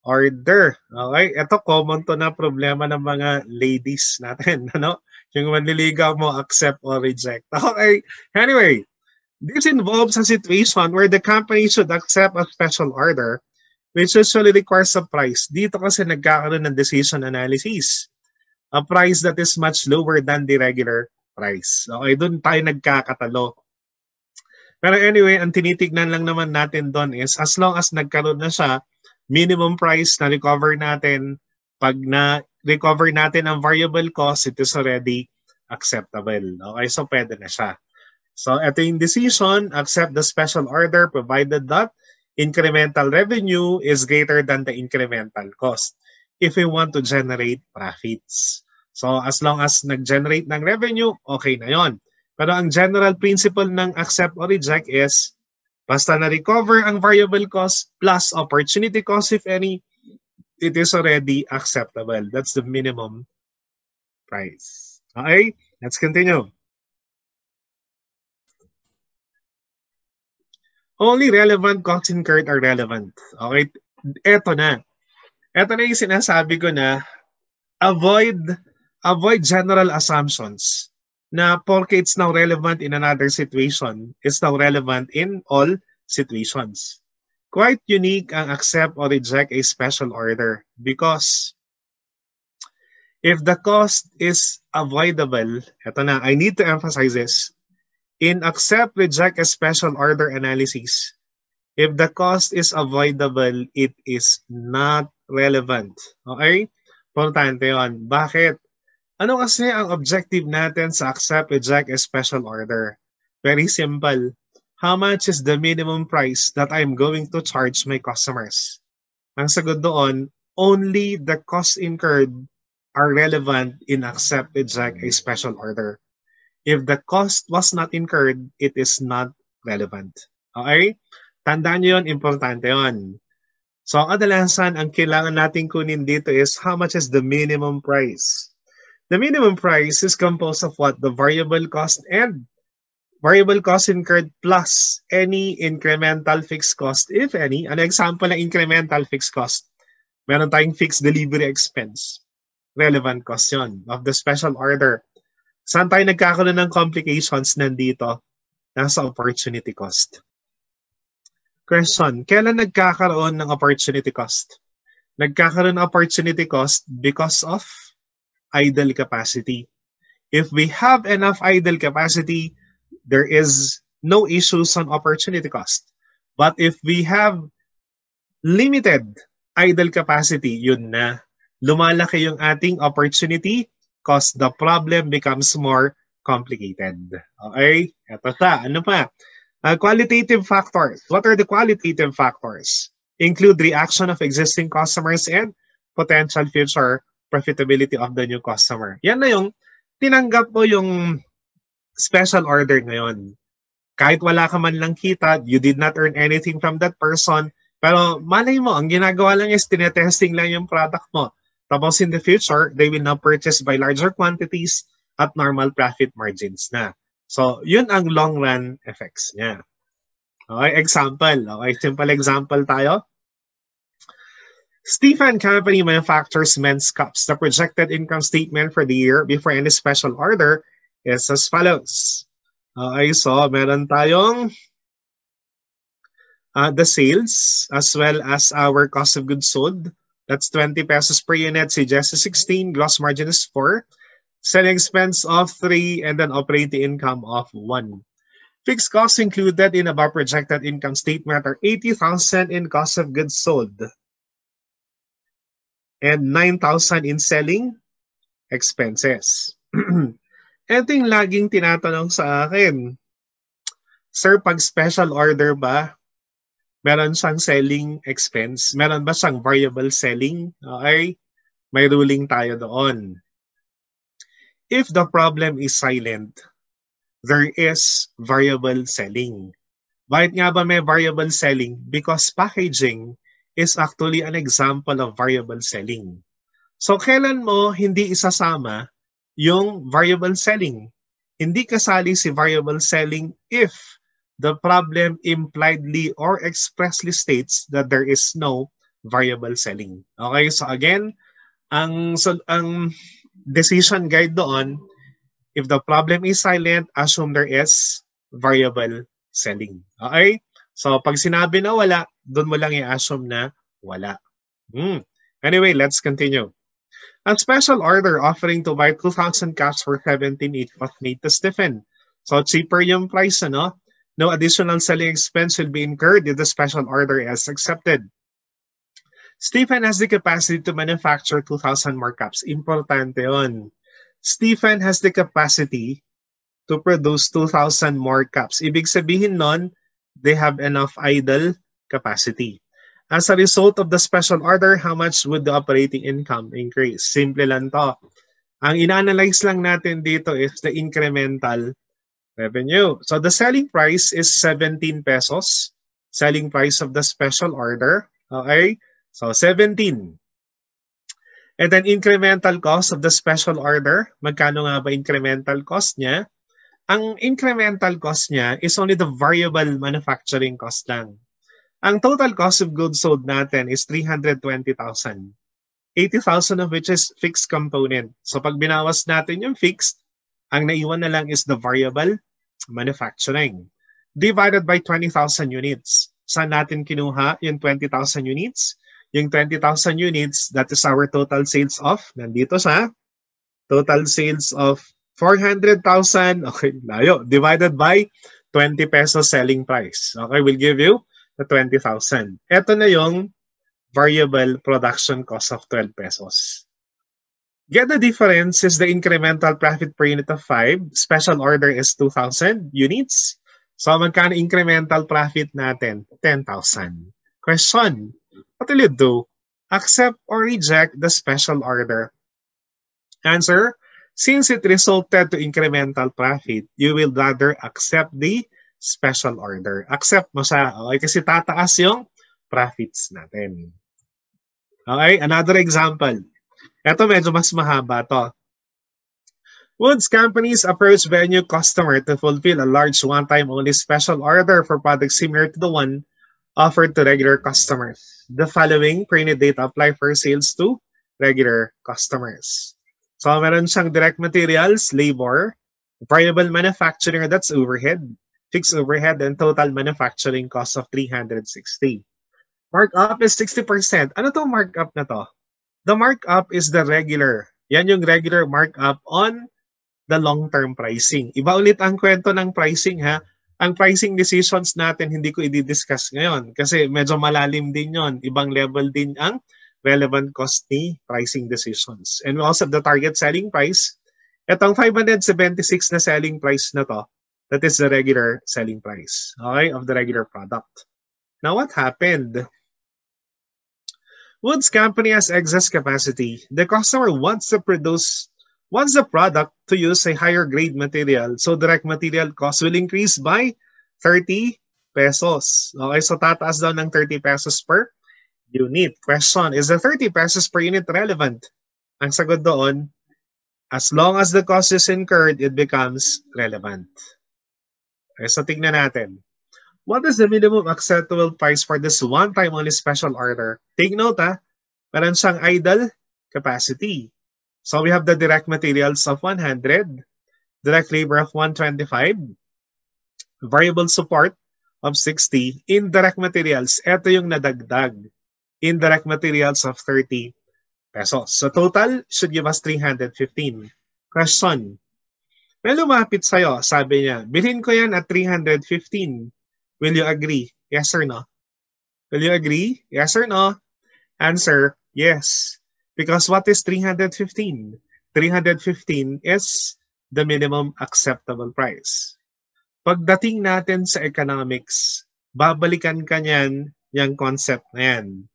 order. Okay? Ito common to na problema ng mga ladies natin. Ano? Yung manliligaw mo, accept or reject. Okay? Anyway, this involves a situation where the company should accept a special order which usually requires a price. Dito kasi nagkakaroon ng decision analysis. A price that is much lower than the regular price. Okay, doon tayo nagkakatalo. Pero anyway, ang tinitignan lang naman natin doon is as long as nagkaroon na siya, minimum price na recover natin, pag na-recover natin ang variable cost, it is already acceptable. Okay, so pwede na siya. So ito yung decision, accept the special order provided that incremental revenue is greater than the incremental cost if we want to generate profits. So as long as nag-generate ng revenue, okay na yon. Pero ang general principle ng accept or reject is basta na-recover ang variable cost plus opportunity cost if any, it is already acceptable. That's the minimum price. Okay, let's continue. Only relevant costs incurred are relevant. Okay, eto na. Eto na yung sinasabi ko na avoid general assumptions na porque it's now relevant in another situation, it's now relevant in all situations. Quite unique ang accept or reject a special order because if the cost is avoidable, eto na, I need to emphasize this. In accept, reject a special order analysis, if the cost is avoidable, it is not relevant. Okay? Importante yun. Bakit? Ano kasi ang objective natin sa accept, reject a special order? Very simple. How much is the minimum price that I'm going to charge my customers? Ang sagot doon, only the cost incurred are relevant in accept, reject a special order. If the cost was not incurred, it is not relevant. Okay? Tandaan nyo yun, importante yun. So, kadalasan, ang kailangan natin kunin dito is how much is the minimum price. The minimum price is composed of what? The variable cost and variable cost incurred plus any incremental fixed cost, if any. An example ng incremental fixed cost, meron tayong fixed delivery expense. Relevant cost yun of the special order. Saan tayo nagkakaroon ng complications nandito? Nasa opportunity cost. Question, kailan nagkakaroon ng opportunity cost? Nagkakaroon ng opportunity cost because of idle capacity. If we have enough idle capacity, there is no issues on opportunity cost. But if we have limited idle capacity, yun na. Lumalaki yung ating opportunity cost. The problem becomes more complicated. Okay? Ito siya. Ano pa? Qualitative factors. What are the qualitative factors? Include reaction of existing customers and potential future profitability of the new customer. Yan na yung tinanggap mo yung special order ngayon. Kahit wala ka man lang kita, you did not earn anything from that person, pero malay mo, ang ginagawa lang is tinetesting lang yung product mo. Tapos in the future, they will now purchase by larger quantities at normal profit margins na. So, yun ang long run effects niya. Okay, example. Okay, simple example tayo. Stephen Company manufactures men's cups. The projected income statement for the year before any special order is as follows. Okay, so meron tayong the sales as well as our cost of goods sold. That's 20 pesos per unit. CGS is 16. Gross margin is 4. Selling expense of 3. And then operating income of 1. Fixed costs included in above projected income statement are 80,000 in cost of goods sold and 9,000 in selling expenses. Ito yung laging tinatanong sa akin. Sir, pag special order ba, meron siyang selling expense? Meron ba siyang variable selling? Okay? May ruling tayo doon. If the problem is silent, there is variable selling. Bakit nga ba may variable selling? Because packaging is actually an example of variable selling. So, kailan mo hindi isasama yung variable selling? Hindi kasali si variable selling if the problem impliedly or expressly states that there is no variable selling. Okay, so again, ang decision guide doon, if the problem is silent, assume there is variable selling. Okay? So, pag sinabi na wala, doon mo lang i-assume na wala. Anyway, let's continue. A special order offering to buy 2,000 caps for 17.8 was made to Stephen. So, cheaper yung price, ano? No additional selling expense will be incurred if the special order is accepted. Stephen has the capacity to manufacture 2,000 more cups. Importante yun. Stephen has the capacity to produce 2,000 more cups. Ibig sabihin nun, they have enough idle capacity. As a result of the special order, how much would the operating income increase? Simple lang to. Ang ina-analyze lang natin dito is the incremental revenue. So the selling price is 17 pesos. Selling price of the special order. Okay? So 17. And then incremental cost of the special order. Magkano nga ba incremental cost niya? Ang incremental cost niya is only the variable manufacturing cost lang. Ang total cost of goods sold natin is 320,000. 80,000 of which is fixed component. So pag binawas natin yung fixed, ang naiwan na lang is the variable manufacturing. Divided by 20,000 units. Saan natin kinuha yung 20,000 units? Yung 20,000 units, that is our total sales of, nandito sa total sales of 400,000. Okay, layo. Divided by 20 pesos selling price. Okay, we'll give you the 20,000. Ito na yung variable production cost of 12 pesos. Get the difference is the incremental profit per unit of 5. Special order is 2,000 units. So, magkano incremental profit natin? 10,000. Question, what will you do? Accept or reject the special order? Answer, since it resulted to incremental profit, you will rather accept the special order. Accept mo siya, okay? Kasi tataas yung profits natin. Okay, another example. Ito medyo mas mahaba to. Woods companies approach venue customer to fulfill a large one-time only special order for products similar to the one offered to regular customers. The following per-unit data apply for sales to regular customers. So, meron siyang direct materials, labor, variable manufacturing, that's overhead, fixed overhead, and total manufacturing cost of 360. Markup is 60%. Ano to markup na to? The markup is the regular. Yan yung regular markup on the long-term pricing. Iba ulit ang kwento ng pricing, ha? Ang pricing decisions natin, hindi ko i-discuss ngayon kasi medyo malalim din yon. Ibang level din ang relevant cost ni pricing decisions. And we also have the target selling price. Itong 576 na selling price na to, that is the regular selling price, okay, of the regular product. Now, what happened? Woods company has excess capacity. The customer wants the product to use a higher grade material, so direct material cost will increase by 30 pesos. Okay, so tataas daw ng 30 pesos per unit. Question, is the 30 pesos per unit relevant? Ang sagot doon, as long as the cost is incurred, it becomes relevant. Okay, so tignan natin. What is the minimum acceptable price for this one-time only special order? Take note, meron siyang idle capacity. So we have the direct materials of 100, direct labor of 125, variable support of 60. Indirect materials, ito yung nadagdag. Indirect materials of 30 pesos. So total should give us 315. Question. May lumapit sa'yo, sabi niya, bilhin ko yan at 315. Will you agree? Yes or no? Will you agree? Yes or no? Answer, yes. Because what is 315? 315 is the minimum acceptable price. Pagdating natin sa economics, babalikan ka niyan yung concept na yan.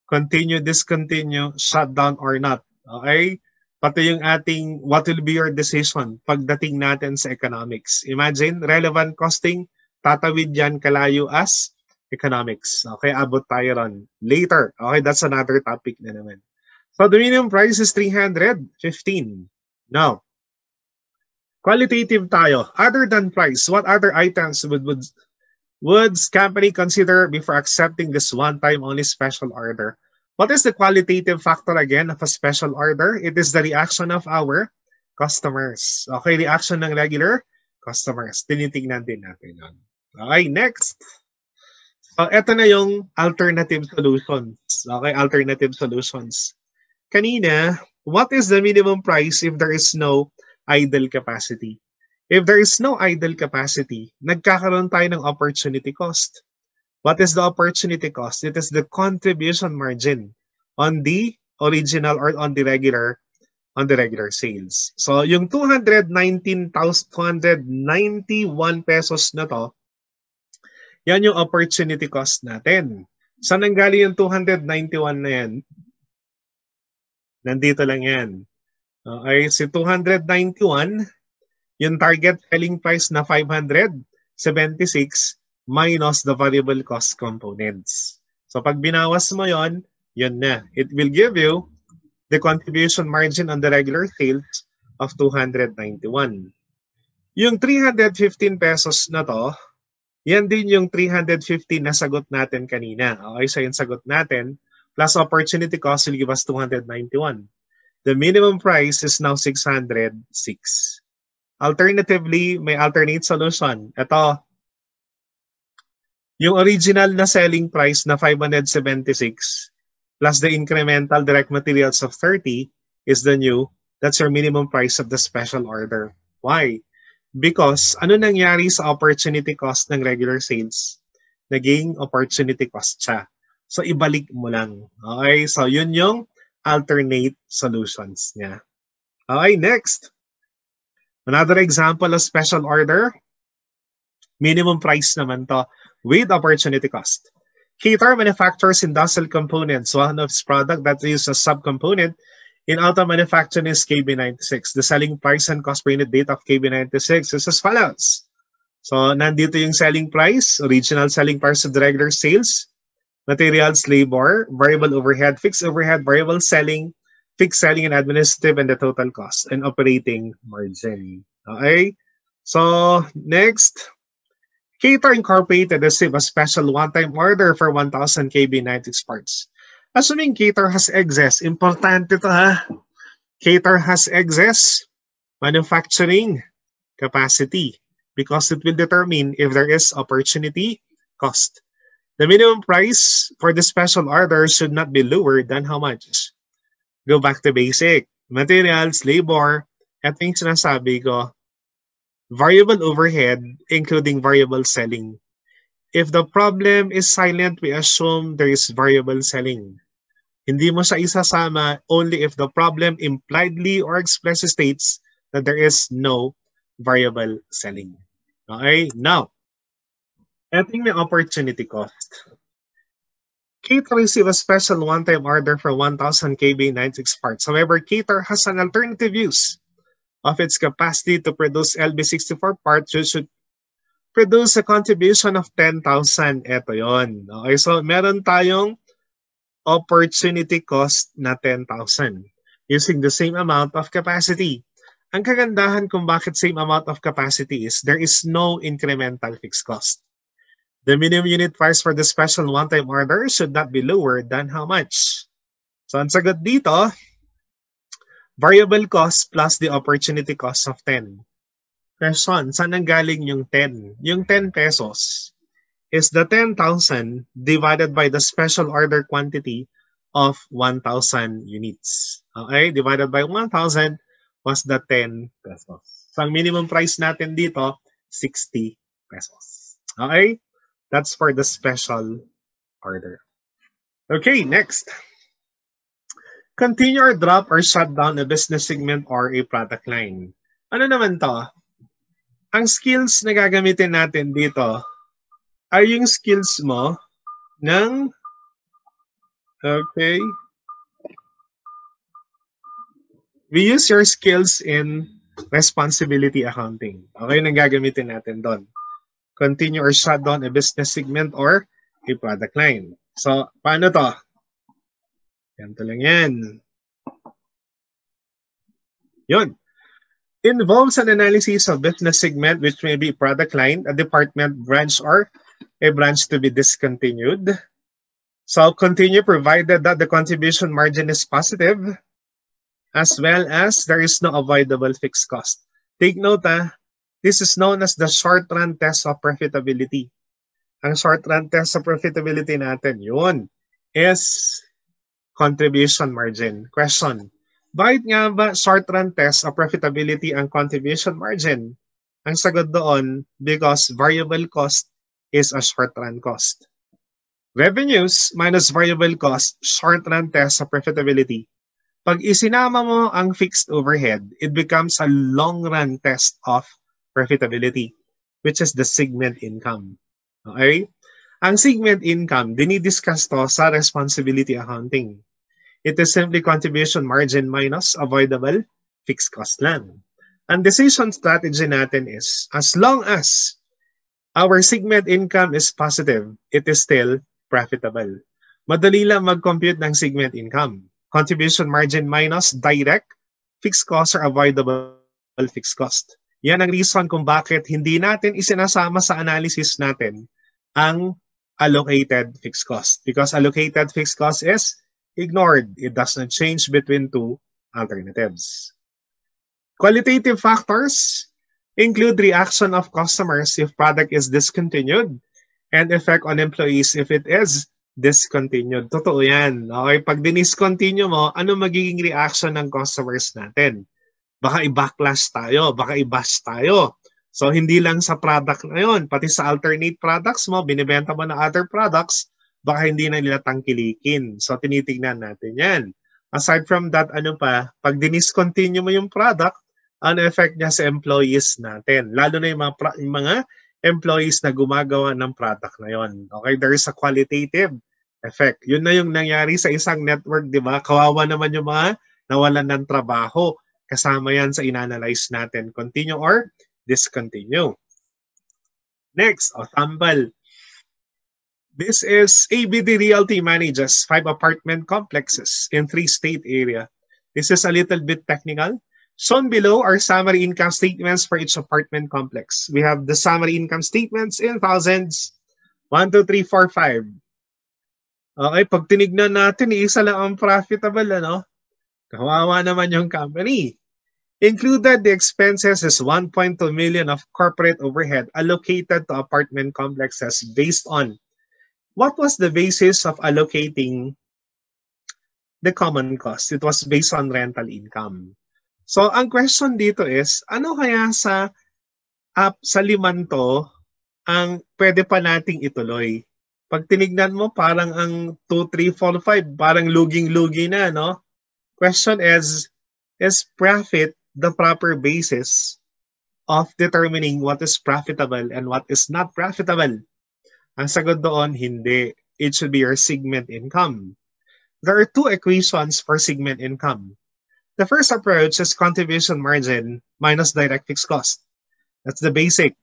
Continue, discontinue, shut down or not. Okay? Pati yung ating what will be your decision pagdating natin sa economics. Imagine, relevant costing, tatawid yan kalayo as economics. Okay, abot tayo ron later. Okay, that's another topic na naman. So the minimum price is 315. Now, qualitative tayo. Other than price, what other items would company consider before accepting this one-time only special order? What is the qualitative factor again of a special order? It is the reaction of our customers. Okay, reaction ng regular customers. Tinitingnan din natin yun. Okay, next. So, ito na yung alternative solutions. Okay, alternative solutions. Kanina, what is the minimum price if there is no idle capacity? If there is no idle capacity, nagkakaroon tayo ng opportunity cost. What is the opportunity cost? It is the contribution margin on the original or on the regular sales. So, yung 291 pesos na to, yan yung opportunity cost natin. Saan nanggaling yung 291 na yan? Nandito lang yan. Okay, si 291, yung target selling price na 576 minus the variable cost components. So pag binawas mo yon, yun na. It will give you the contribution margin on the regular sales of 291. Yung 315 pesos na to, yan din yung 315 na sagot natin kanina. Okay, so yung sagot natin, plus opportunity cost will give us 291. The minimum price is now 606. Alternatively, may alternate solution. Ito, yung original na selling price na 576 plus the incremental direct materials of 30 is the new, that's your minimum price of the special order. Why? Because ano nangyari sa opportunity cost ng regular sales? Naging opportunity cost siya. So, ibalik mo lang. Okay? So, yun yung alternate solutions niya. Okay, next. Another example of special order. Minimum price naman to with opportunity cost. Cater manufactures industrial components. One of its product that is a subcomponent in auto manufacturing is KB96. The selling price and cost per unit date of KB96 is as follows. So, nandito yung selling price, original selling price of the regular sales, materials, labor, variable overhead, fixed overhead, variable selling, fixed selling and administrative, and the total cost, and operating margin. Okay? So, next. Cater Incorporated received a special one-time order for 1,000 KB96 parts. Assuming Cater has excess, importante ito ha. Cater has excess manufacturing capacity because it will determine if there is opportunity cost. The minimum price for the special order should not be lower than how much? Go back to basic. Materials, labor, ito yung sinasabi ko. Variable overhead, including variable selling. If the problem is silent, we assume there is variable selling. Hindi mo siya isasama only if the problem impliedly or expressly states that there is no variable selling. Okay? Now, ito yung may opportunity cost. Cater received a special one-time order for 1,000 KB96 parts. However, Cater has an alternative use of its capacity to produce LB64 parts, which should produce a contribution of 10,000. Ito yon. Okay, so meron tayong opportunity cost na 10,000 using the same amount of capacity. Ang kagandahan kung bakit same amount of capacity is there is no incremental fixed cost. The minimum unit price for the special one-time order should not be lower than how much? So ang sagot dito, variable cost plus the opportunity cost of 10. Question, saan nanggaling yung 10? Yung 10 pesos, is the 10,000 divided by the special order quantity of 1,000 units. Okay? Divided by 1,000 was the 10 pesos. So, ang minimum price natin dito, 60 pesos. Okay? That's for the special order. Okay, next. Continue or drop or shut down a business segment or a product line. Ano naman to? Ang skills na gagamitin natin dito ay yung skills mo ng, okay, we use your skills in responsibility accounting. Okay, nang gagamitin natin doon. Continue or shut down a business segment or a product line. So, paano to? Ganito lang yan. Yun. Involves an analysis of business segment which may be product line, a department, branch, or a branch to be discontinued. So, continue provided that the contribution margin is positive as well as there is no avoidable fixed cost. Take note, this is known as the short-run test of profitability. Ang short-run test of profitability natin, yun, is contribution margin. Question, bakit nga ba short-run test of profitability ang contribution margin? Ang sagot doon, because variable cost is a short-run cost. Revenues minus variable cost, short-run test of profitability. Pag isinama mo ang fixed overhead, it becomes a long-run test of profitability, which is the segment income. Okay? Ang segment income, dinidiscuss to sa responsibility accounting. It is simply contribution margin minus avoidable fixed cost lang. Ang decision strategy natin is, as long as our segment income is positive, it is still profitable. Madali lang mag-compute ng segment income. Contribution margin minus direct fixed cost or avoidable fixed cost. Yan ang reason kung bakit hindi natin isinasama sa analysis natin ang allocated fixed cost. Because allocated fixed cost is ignored. It does not change between two alternatives. Qualitative factors include reaction of customers if product is discontinued and effect on employees if it is discontinued. Totoo yan. Okay? Pag diniscontinue mo, ano magiging reaction ng customers natin? Baka i-backlash tayo, baka i-bash tayo. So, hindi lang sa product na yun, pati sa alternate products mo, binibenta mo na other products, baka hindi na nila tangkilikin. So, tinitignan natin yan. Aside from that, ano pa, pag diniscontinue mo yung product, ano effect niya sa employees natin? Lalo na yung mga employees na gumagawa ng product na yon. Okay, there is a qualitative effect. Yun na yung nangyari sa isang network, di ba? Kawawa naman yung mga nawalan ng trabaho. Kasama yan sa inanalyze natin. Continue or discontinue. Next, sample. This is ABD Realty manages 5 apartment complexes in 3 state area. This is a little bit technical. Shown below are summary income statements for each apartment complex. We have the summary income statements in thousands. 1, 2, 3, 4, 5. Okay, pag tinignan natin, isa lang ang profitable, ano? Kawawa naman yung company. Included the expenses is 1.2 million of corporate overhead allocated to apartment complexes based on what was the basis of allocating the common cost? It was based on rental income. So, ang question dito is, ano kaya sa liman to ang pwede pa nating ituloy? Pag tinignan mo, parang ang 2, 3, 4, 5, parang luging-lugi na, no? Question is profit the proper basis of determining what is profitable and what is not profitable? Ang sagot doon, hindi. It should be your segment income. There are 2 equations for segment income. The first approach is contribution margin minus direct fixed cost. That's the basic.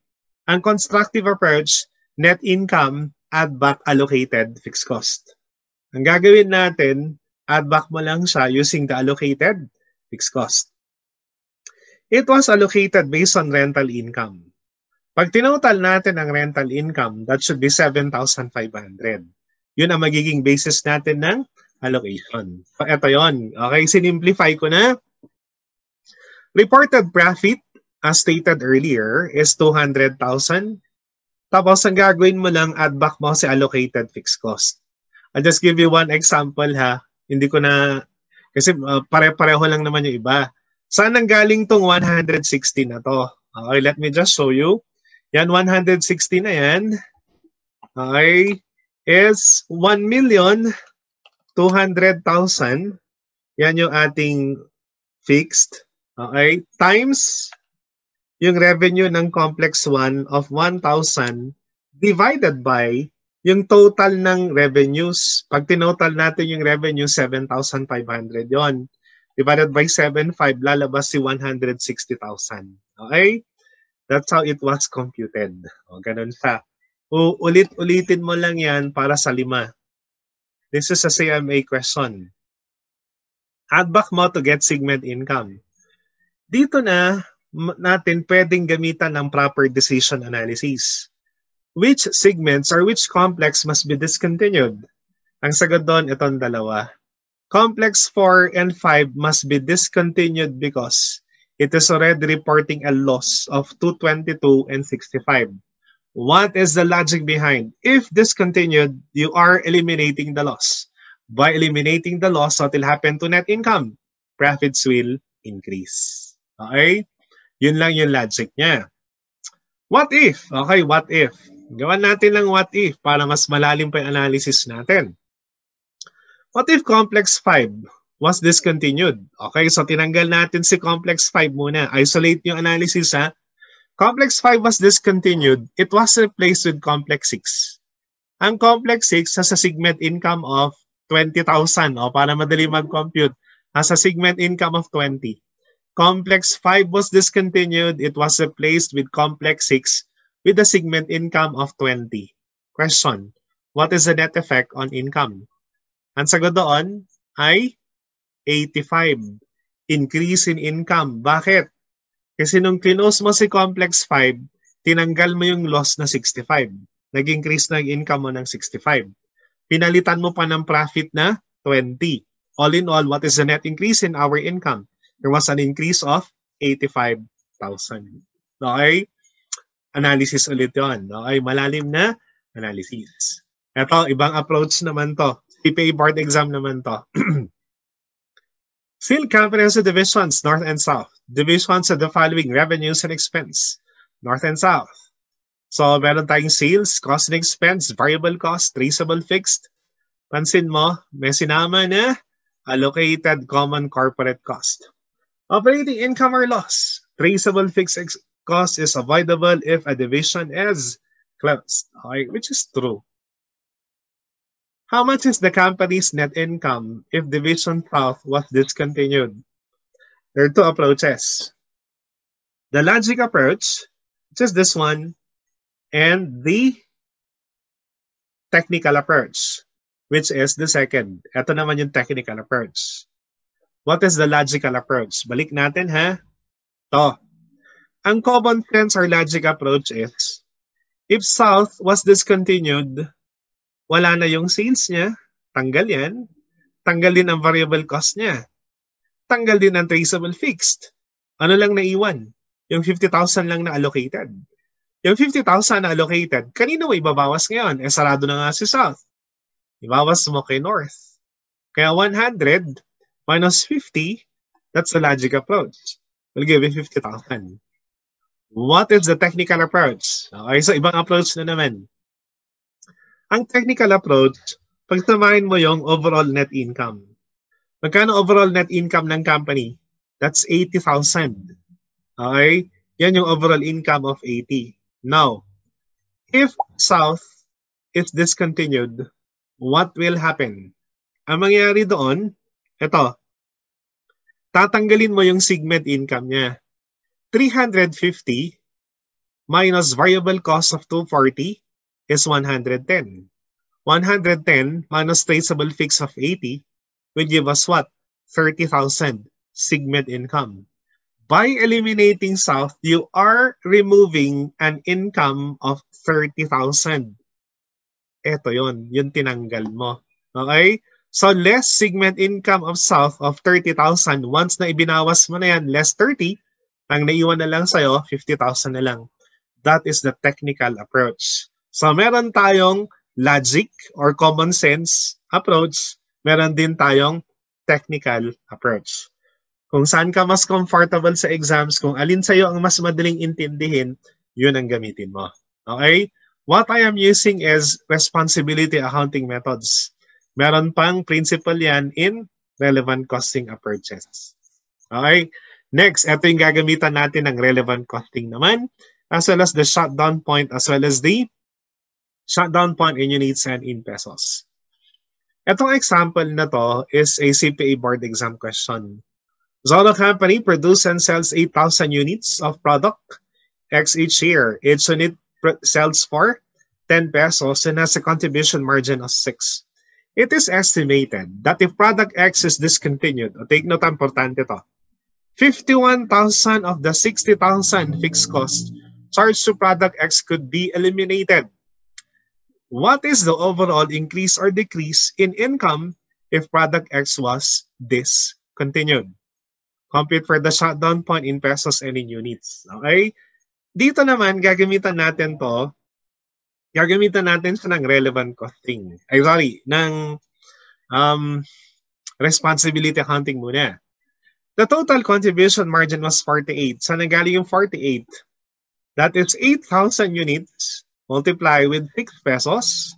Ang constructive approach, net income, add back allocated fixed cost. Ang gagawin natin, add back mo lang siya using the allocated fixed cost. It was allocated based on rental income. Pag tinotal natin ang rental income, that should be 7,500. Yun ang magiging basis natin ng allocation. So, ito yun. Okay, sinimplify ko na. Reported profit, as stated earlier, is 200,000. Tapos, ang gagawin mo lang, add back mo si allocated fixed cost. I'll just give you one example ha. Hindi ko na, kasi pare-pareho lang naman yung iba. Saan nang galing tong 160 na to? Okay, let me just show you. Yan, 160 na yan. Okay, is 1,200,000. Yan yung ating fixed. Okay, times yung revenue ng complex 1 of 1,000 divided by yung total ng revenues. Pag tinotal natin yung revenue, 7,500 yon. Divided by 7,500, lalabas si 160,000. Okay? That's how it was computed. O, ganun siya. Ulit-ulitin mo lang yan para sa 5. This is a CMA question. Add back mo to get segment income. Dito na natin pwedeng gamitan ng proper decision analysis. Which segments or which complex must be discontinued? Ang sagot doon, itong dalawa. Complex 4 and 5 must be discontinued because it is already reporting a loss of 222 and 65. What is the logic behind? If discontinued, you are eliminating the loss. By eliminating the loss, what will happen to net income? Profits will increase. Okay? Yun lang yung logic niya. What if? Okay, what if? Gawan natin lang what if para mas malalim pa yung analysis natin. What if complex 5 was discontinued? Okay, so tinanggal natin si complex 5 muna. Isolate yung analysis ha. Complex 5 was discontinued. It was replaced with complex 6. Ang complex 6 has a segment income of 20,000. O, para madali mag-compute, has a segment income of 20. Complex 5 was discontinued. It was replaced with complex 6 with a segment income of 20. Question, what is the net effect on income? Ang sagot doon ay 85. Increase in income. Bakit? Kasi nung close mo si complex 5, tinanggal mo yung loss na 65. Nag-increase na yung income mo ng 65. Pinalitan mo pa ng profit na 20. All in all, what is the net increase in our income? There was an increase of 85,000. Okay? Analysis ulit yun. Okay? Malalim na analysis. Ito, ibang approach naman to. CPA board exam naman to. Field comprehensive divisions, North and South. Divisions of the following revenues and expense. North and South. So, meron tayong sales, cost and expense, variable cost, traceable fixed. Pansin mo, may sinama na allocated common corporate cost. Operating income or loss. Traceable fixed cost is avoidable if a division is closed. Okay, which is true. How much is the company's net income if division South was discontinued? There are two approaches. The logic approach, which is this one, and the technical approach, which is the second. Ito naman yung technical approach. What is the logical approach? Balik natin ha. To. Ang common sense or logic approach is, if South was discontinued, wala na yung sales niya, tanggal yan. Tanggal din ang variable cost niya. Tanggal din ang traceable fixed. Ano lang naiwan? Yung 50,000 lang na allocated. Yung 50,000 na allocated, kanino mo ibabawas ngayon? Eh, sarado na nga si South. Ibawas mo kay North. Kaya 100 minus 50, that's the logic approach. We'll give you 50,000. What is the technical approach? Okay, so ibang approach na naman. Ang technical approach, pagsamahin mo yung overall net income. Magkano overall net income ng company? That's 80,000. Okay? Yan yung overall income of 80. Now, if South is discontinued, what will happen? Ang mangyayari doon, ito, tatanggalin mo yung segment income niya. 350 minus variable cost of 240 is 110. 110 minus traceable fix of 80 will give us what? 30,000 segment income. By eliminating South, you are removing an income of 30,000. Ito yun, yung tinanggal mo. Okay? So, less segment income of South of 30,000. Once na ibinawas mo na yan, less 30, ang naiwan na lang sa'yo, 50,000 na lang. That is the technical approach. So meron tayong logic or common sense approach. Meron din tayong technical approach. Kung saan ka mas comfortable sa exams, kung alin sa'yo ang mas madaling intindihin, yun ang gamitin mo. Okay? What I am using is responsibility accounting methods. Meron pang principle yan in relevant costing approaches. Okay? Next, ito yung gagamitan natin ng relevant costing naman, as well as the shutdown point, as well as the shutdown point in units and in pesos. Itong example na to is a CPA board exam question. Zolo Company produces and sells 8,000 units of product X each year. Each unit sells for 10 pesos and has a contribution margin of 6. It is estimated that if product X is discontinued, take note, importante to, 51,000 of the 60,000 fixed cost charged to product X could be eliminated. What is the overall increase or decrease in income if product X was discontinued? Compute for the shutdown point in pesos and in units. Okay? Dito naman, gagamitan natin siya ng relevant costing. Ng responsibility accounting muna. The total contribution margin was 48. Saan nanggaling yung 48? That is 8,000 units multiplied with 6 pesos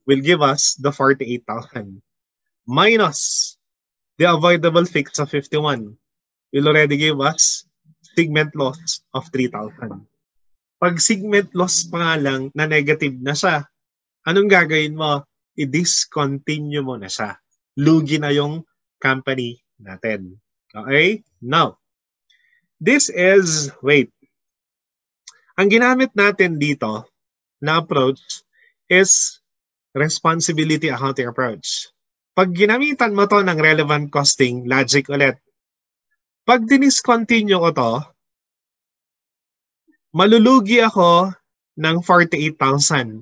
will give us the 48,000. Minus the avoidable fix of 51. Will already give us segment loss of 3,000. Pag segment loss pa nga lang na negative na siya, anong gagawin mo? I-discontinue mo na siya. Lugi na yung company natin. Okay? Now, ang ginamit natin dito na approach is responsibility accounting approach. Pag ginamitan mo to ng relevant costing, logic ulit. Pag diniscontinue ko to, malulugi ako ng 48,000.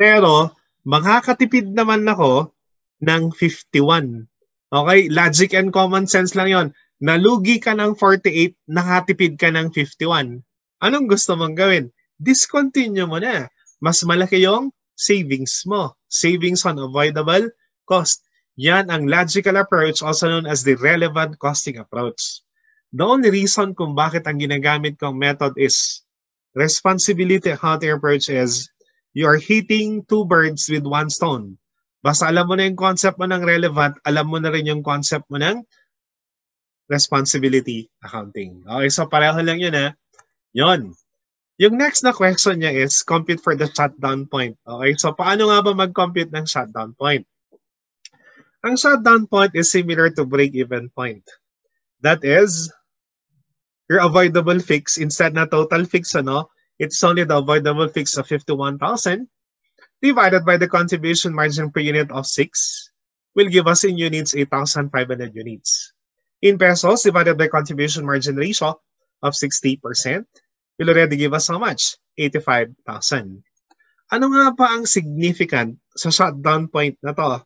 Pero, makakatipid naman ako ng 51. Okay? Logic and common sense lang yon. Nalugi ka ng 48, nakatipid ka ng 51. Anong gusto mong gawin? Discontinue mo na. Mas malaki yung savings mo. Savings on avoidable cost. Yan ang logical approach, also known as the relevant costing approach. The only reason kung bakit ang ginagamit kong method is responsibility accounting approach is you are hitting two birds with one stone. Basta alam mo na yung concept mo ng relevant, alam mo na rin yung concept mo ng responsibility accounting. Okay, so pareho lang yun ha. Yun. Yung next na question niya is compute for the shutdown point. Okay, so paano nga ba mag-compute ng shutdown point? Ang shutdown point is similar to break-even point. That is, your avoidable fix, instead na total fix, it's only the avoidable fix of 51,000 divided by the contribution margin per unit of 6 will give us in units 8,500 units. In pesos, divided by contribution margin ratio of 60% will already give us how much? 85,000. Ano nga pa ang significant sa shutdown point na to?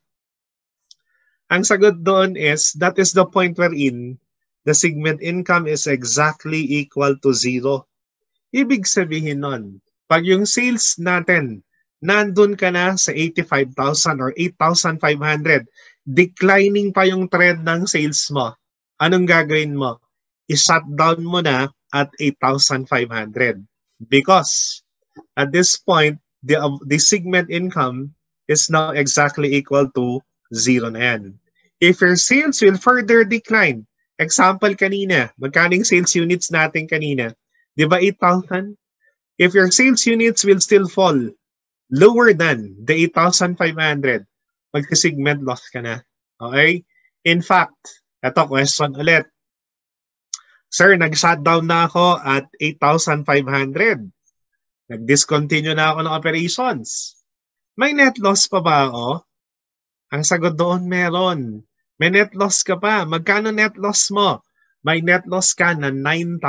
Ang sagot doon is, that is the point wherein the segment income is exactly equal to 0. Ibig sabihin nun, pag yung sales natin, nandun ka na sa 85,000 or 8,500, declining pa yung trend ng sales mo, anong gagawin mo? I-shutdown mo na at 8,500. Because at this point, the segment income is now exactly equal to 0 na yan. If your sales will further decline, example kanina, magkaning sales units natin kanina? Di ba 8,000? If your sales units will still fall lower than the 8,500, magka-segment loss ka na. Okay? In fact, ito question ulit. Sir, nag-shutdown na ako at 8,500. Nag-discontinue na ako ng operations. May net loss pa ba ako? Ang sagot doon, meron. May net loss ka pa. Magkano net loss mo? May net loss ka na 9,000.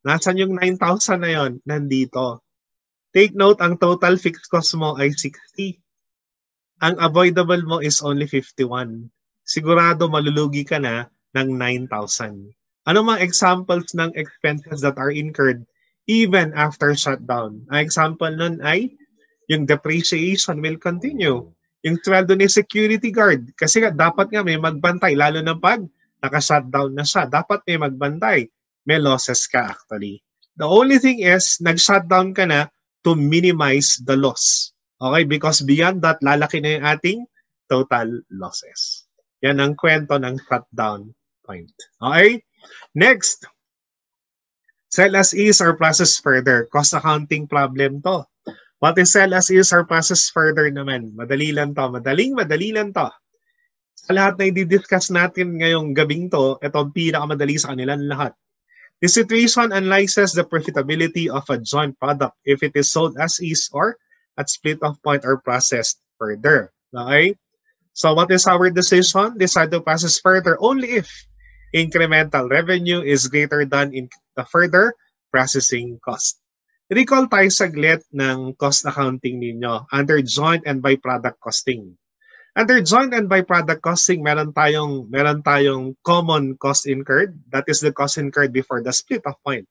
Nasaan yung 9,000 na yon? Nandito. Take note, ang total fixed cost mo ay 60. Ang avoidable mo is only 51. Sigurado malulugi ka na ng 9,000. Ano mga examples ng expenses that are incurred even after shutdown. Ang example nun ay yung depreciation will continue. Yung sweldo ni security guard, kasi nga dapat nga may magbantay, lalo na pag naka-shutdown na siya, dapat may magbantay. May losses ka actually. The only thing is, nag-shutdown ka na to minimize the loss. Okay? Because beyond that, lalaki na yung ating total losses. Yan ang kwento ng shutdown point. Okay? Next, sell as is or process further. Cost accounting problem to. What is sell as is or process further naman? Madali lang to. Madali lang to. Sa lahat na i-discuss natin ngayong gabing to, ito ang pinakamadali sa kanilang lahat. The situation analyzes the profitability of a joint product if it is sold as is or at split off point or processed further. Okay? So what is our decision? Decide to process further only if incremental revenue is greater than in the further processing cost. Recall tayo saglit ng cost accounting ninyo under joint and byproduct costing. Under joint and byproduct costing, meron tayong common cost incurred. That is the cost incurred before the split off point.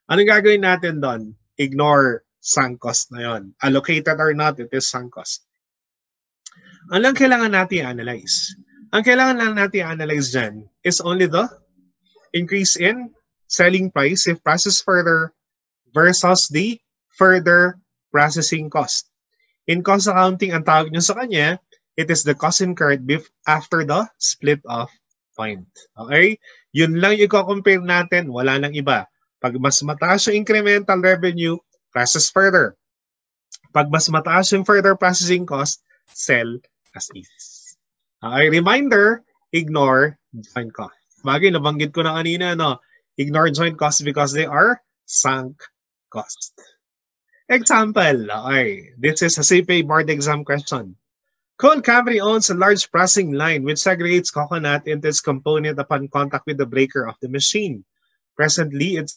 Anong gagawin natin doon? Ignore sunk cost na yon. Allocated or not, it is sunk cost. Ano lang kailangan natin i-analyze? Ang kailangan lang natin i-analyze dyan is only the increase in selling price if processed further versus the further processing cost. In cost accounting, ang tawag nyo sa kanya, it is the cost incurred after the split off point. Okay? Yun lang yung compare natin, wala nang iba. Pag mas mataas yung incremental revenue, process further. Pag mas mataas yung further processing cost, sell as is. Okay, reminder, ignore joint cost. Bagay, nabanggit ko na kanina, no? Ignore joint cost because they are sunk cost. Example, okay, this is a CPA board exam question. Coal Camry owns a large pressing line which segregates coconut into its component upon contact with the breaker of the machine. Presently, it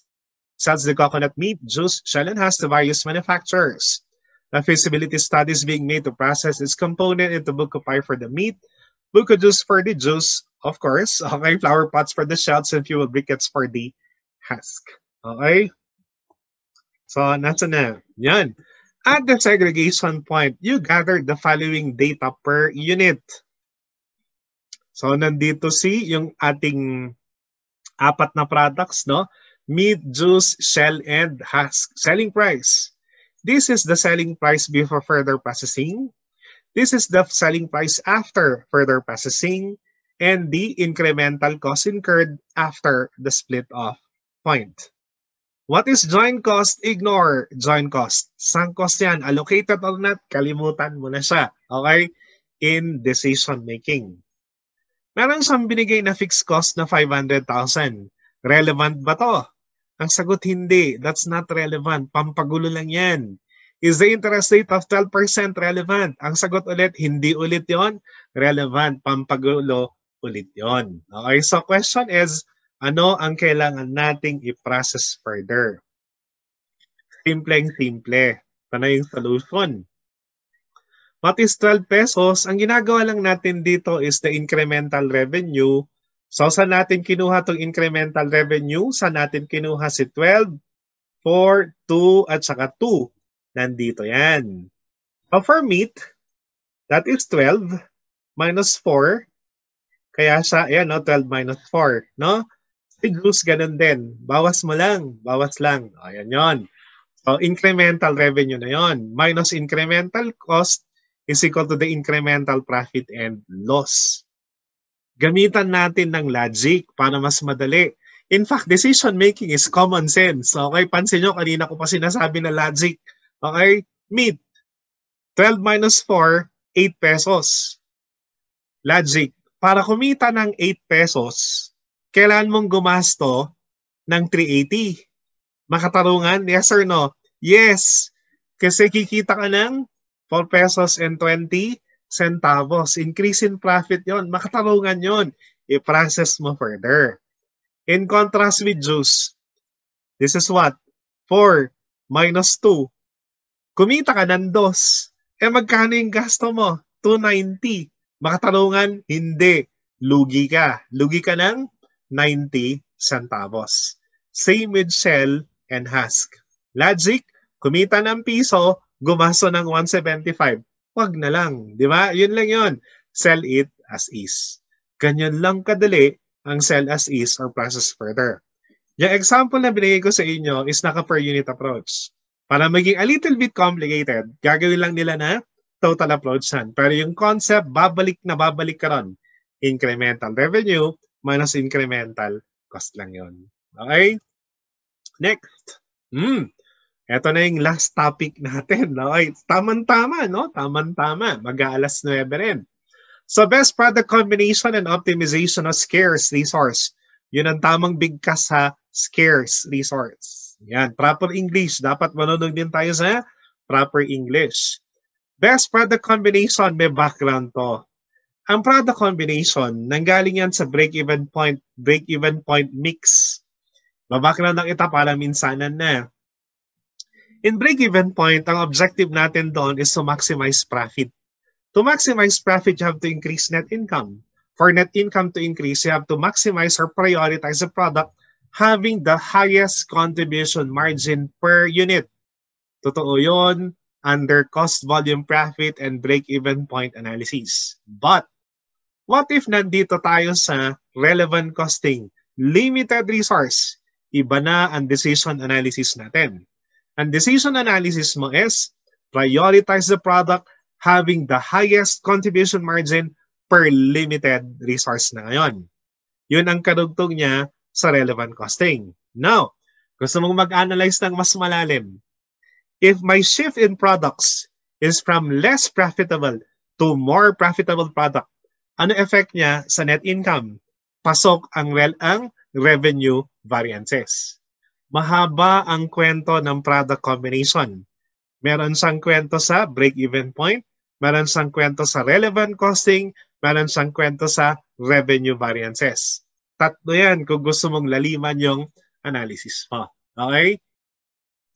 sells the coconut meat, juice, shell, and husk to various manufacturers. The feasibility study is being made to process its component into buko pie for the meat, buko juice for the juice, of course, okay, flower pots for the shells, and fuel briquettes for the husk. Okay? So, nasa na. Yan. At the segregation point, you gather the following data per unit. So, nandito yung ating apat na products, no? Meat, juice, shell, and husk. Selling price. This is the selling price before further processing. This is the selling price after further processing. And the incremental cost incurred after the split off point. What is joint cost? Ignore joint cost. Sunk cost yan. Allocated or not, kalimutan mo na siya. Okay? In decision making. Meron siyang binigay na fixed cost na 500,000. Relevant ba to? Ang sagot, hindi. That's not relevant. Pampagulo lang yan. Is the interest rate of 12% relevant? Ang sagot ulit, hindi ulit yon. Relevant. Pampagulo ulit yon. Okay, so question is, ano ang kailangan nating i-process further? Simpleng-simple. Ito na yung solution. What is 12 pesos? Ang ginagawa lang natin dito is the incremental revenue. So, saan natin kinuha itong incremental revenue? Saan natin kinuha si 12, 4, 2, at saka 2? Nandito yan. So, for meat, that is 12 minus 4. Kaya siya, ayan, no, 12 minus 4. No? Si juice, ganun din. Bawas mo lang. Bawas lang. Ayan yon. So, incremental revenue na yon. Minus incremental cost is equal to the incremental profit and loss. Gamitan natin ng logic para mas madali. In fact, decision making is common sense. Okay, pansin nyo, kanina ko pa sinasabi na logic. Okay, meat. 12 minus 4, 8 pesos. Logic. Para kumita ng 8 pesos, kailangan mong gumasto ng 380. Makatarungan? Yes or no? Yes. Kasi kikita ka ng 4 pesos and 20 centavos. Increase in profit yon. Makatarungan yon. I-process mo further. In contrast with juice, this is what? 4 minus 2. Kumita ka ng 2. Magkano yung gasto mo? 290. Makatarungan? Hindi. Lugi ka. Lugi ka ng 90 centavos. Same with shell and husk. Logic, kumita ng piso, gumasto ng 175. Wag na lang, di ba? Yun lang yun. Sell it as is. Ganyan lang kadali ang sell as is or process further. Yung example na binigay ko sa inyo is naka-per unit approach. Para maging a little bit complicated, gagawin lang nila na total approach yan. Pero yung concept, babalik ka ron. Incremental revenue minus incremental cost lang yun. Okay? Next. Ito na yung last topic natin. Okay? Tamang-tama, no? Tamang-tama. Mag-aalas 9 rin. So, best product combination and optimization of scarce resource. Yun ang tamang bigkas sa scarce resource. Yan, proper English. Dapat manunod din tayo sa proper English. Best product combination, may background to. Ang product combination, nanggaling yan sa break-even point mix. Background lang ita para minsanan na. In break-even point, ang objective natin doon is to maximize profit. To maximize profit, you have to increase net income. For net income to increase, you have to maximize or prioritize the product having the highest contribution margin per unit. Totoo yun under cost, volume, profit, and break-even point analysis. But, what if nandito tayo sa relevant costing, limited resource? Iba na ang decision analysis natin. Ang decision analysis mo is prioritize the product having the highest contribution margin per limited resource na ngayon. Yun ang kadugtong niya sa relevant costing. Now, gusto mong mag-analyze ng mas malalim. If my shift in products is from less profitable to more profitable product, ano effect niya sa net income? Pasok ang revenue variances. Mahaba ang kwento ng product combination. Meron siyang kwento sa break-even point, meron siyang kwento sa relevant costing, meron siyang kwento sa revenue variances. Tatlo yan kung gusto mong laliman yung analysis mo. Okay?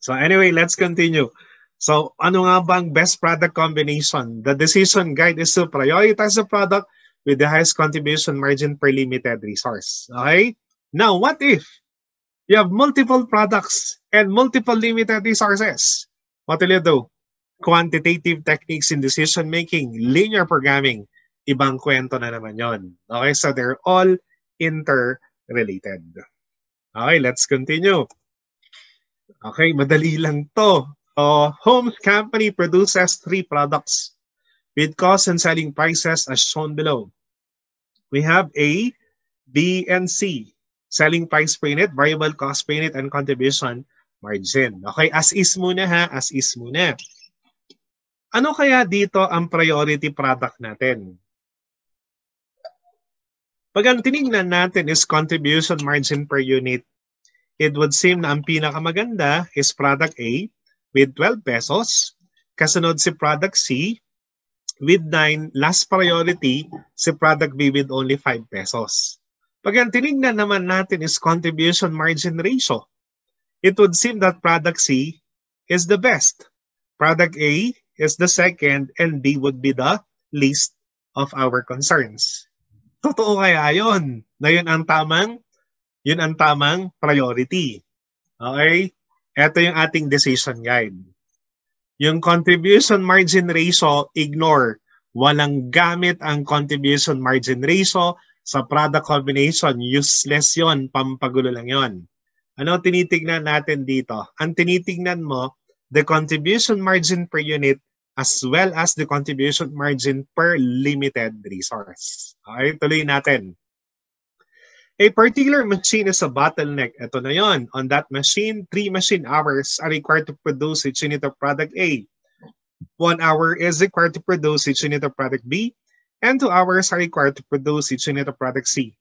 So anyway, let's continue. So ano nga bang best product combination? The decision guide is to prioritize the product with the highest contribution margin per limited resource. Okay? Now, what if you have multiple products and multiple limited resources? What will you do? Quantitative techniques in decision making, linear programming, ibang kwento na naman yon. Okay, so they're all interrelated. Okay, let's continue. Okay, madali lang to. Holmes Company produces 3 products with cost and selling prices as shown below. We have A, B, and C. Selling price per unit, variable cost per unit, and contribution margin. Okay, as is muna ha, as is muna. Ano kaya dito ang priority product natin? Pag ang tinignan natin is contribution margin per unit, it would seem na ang pinakamaganda is product A with 12 pesos. Kasunod si product C with 9. Last priority si product B with only 5 pesos. Pag ang tinignan naman natin is contribution margin ratio, it would seem that product C is the best. Product A is the second, and B would be the least of our concerns. Totoo kaya yun? Na yun ang tamang priority. Okay? Ito yung ating decision guide. Yung contribution margin ratio, ignore. Walang gamit ang contribution margin ratio sa product combination. Useless yon, pampagulo lang yon. Ano tinitignan natin dito? Ang tinitignan mo, the contribution margin per unit as well as the contribution margin per limited resource. Okay, tuloy natin. A particular machine is a bottleneck. Ito na yon. On that machine, 3 machine hours are required to produce each unit of product A. 1 hour is required to produce each unit of product B, and 2 hours are required to produce each unit of product C.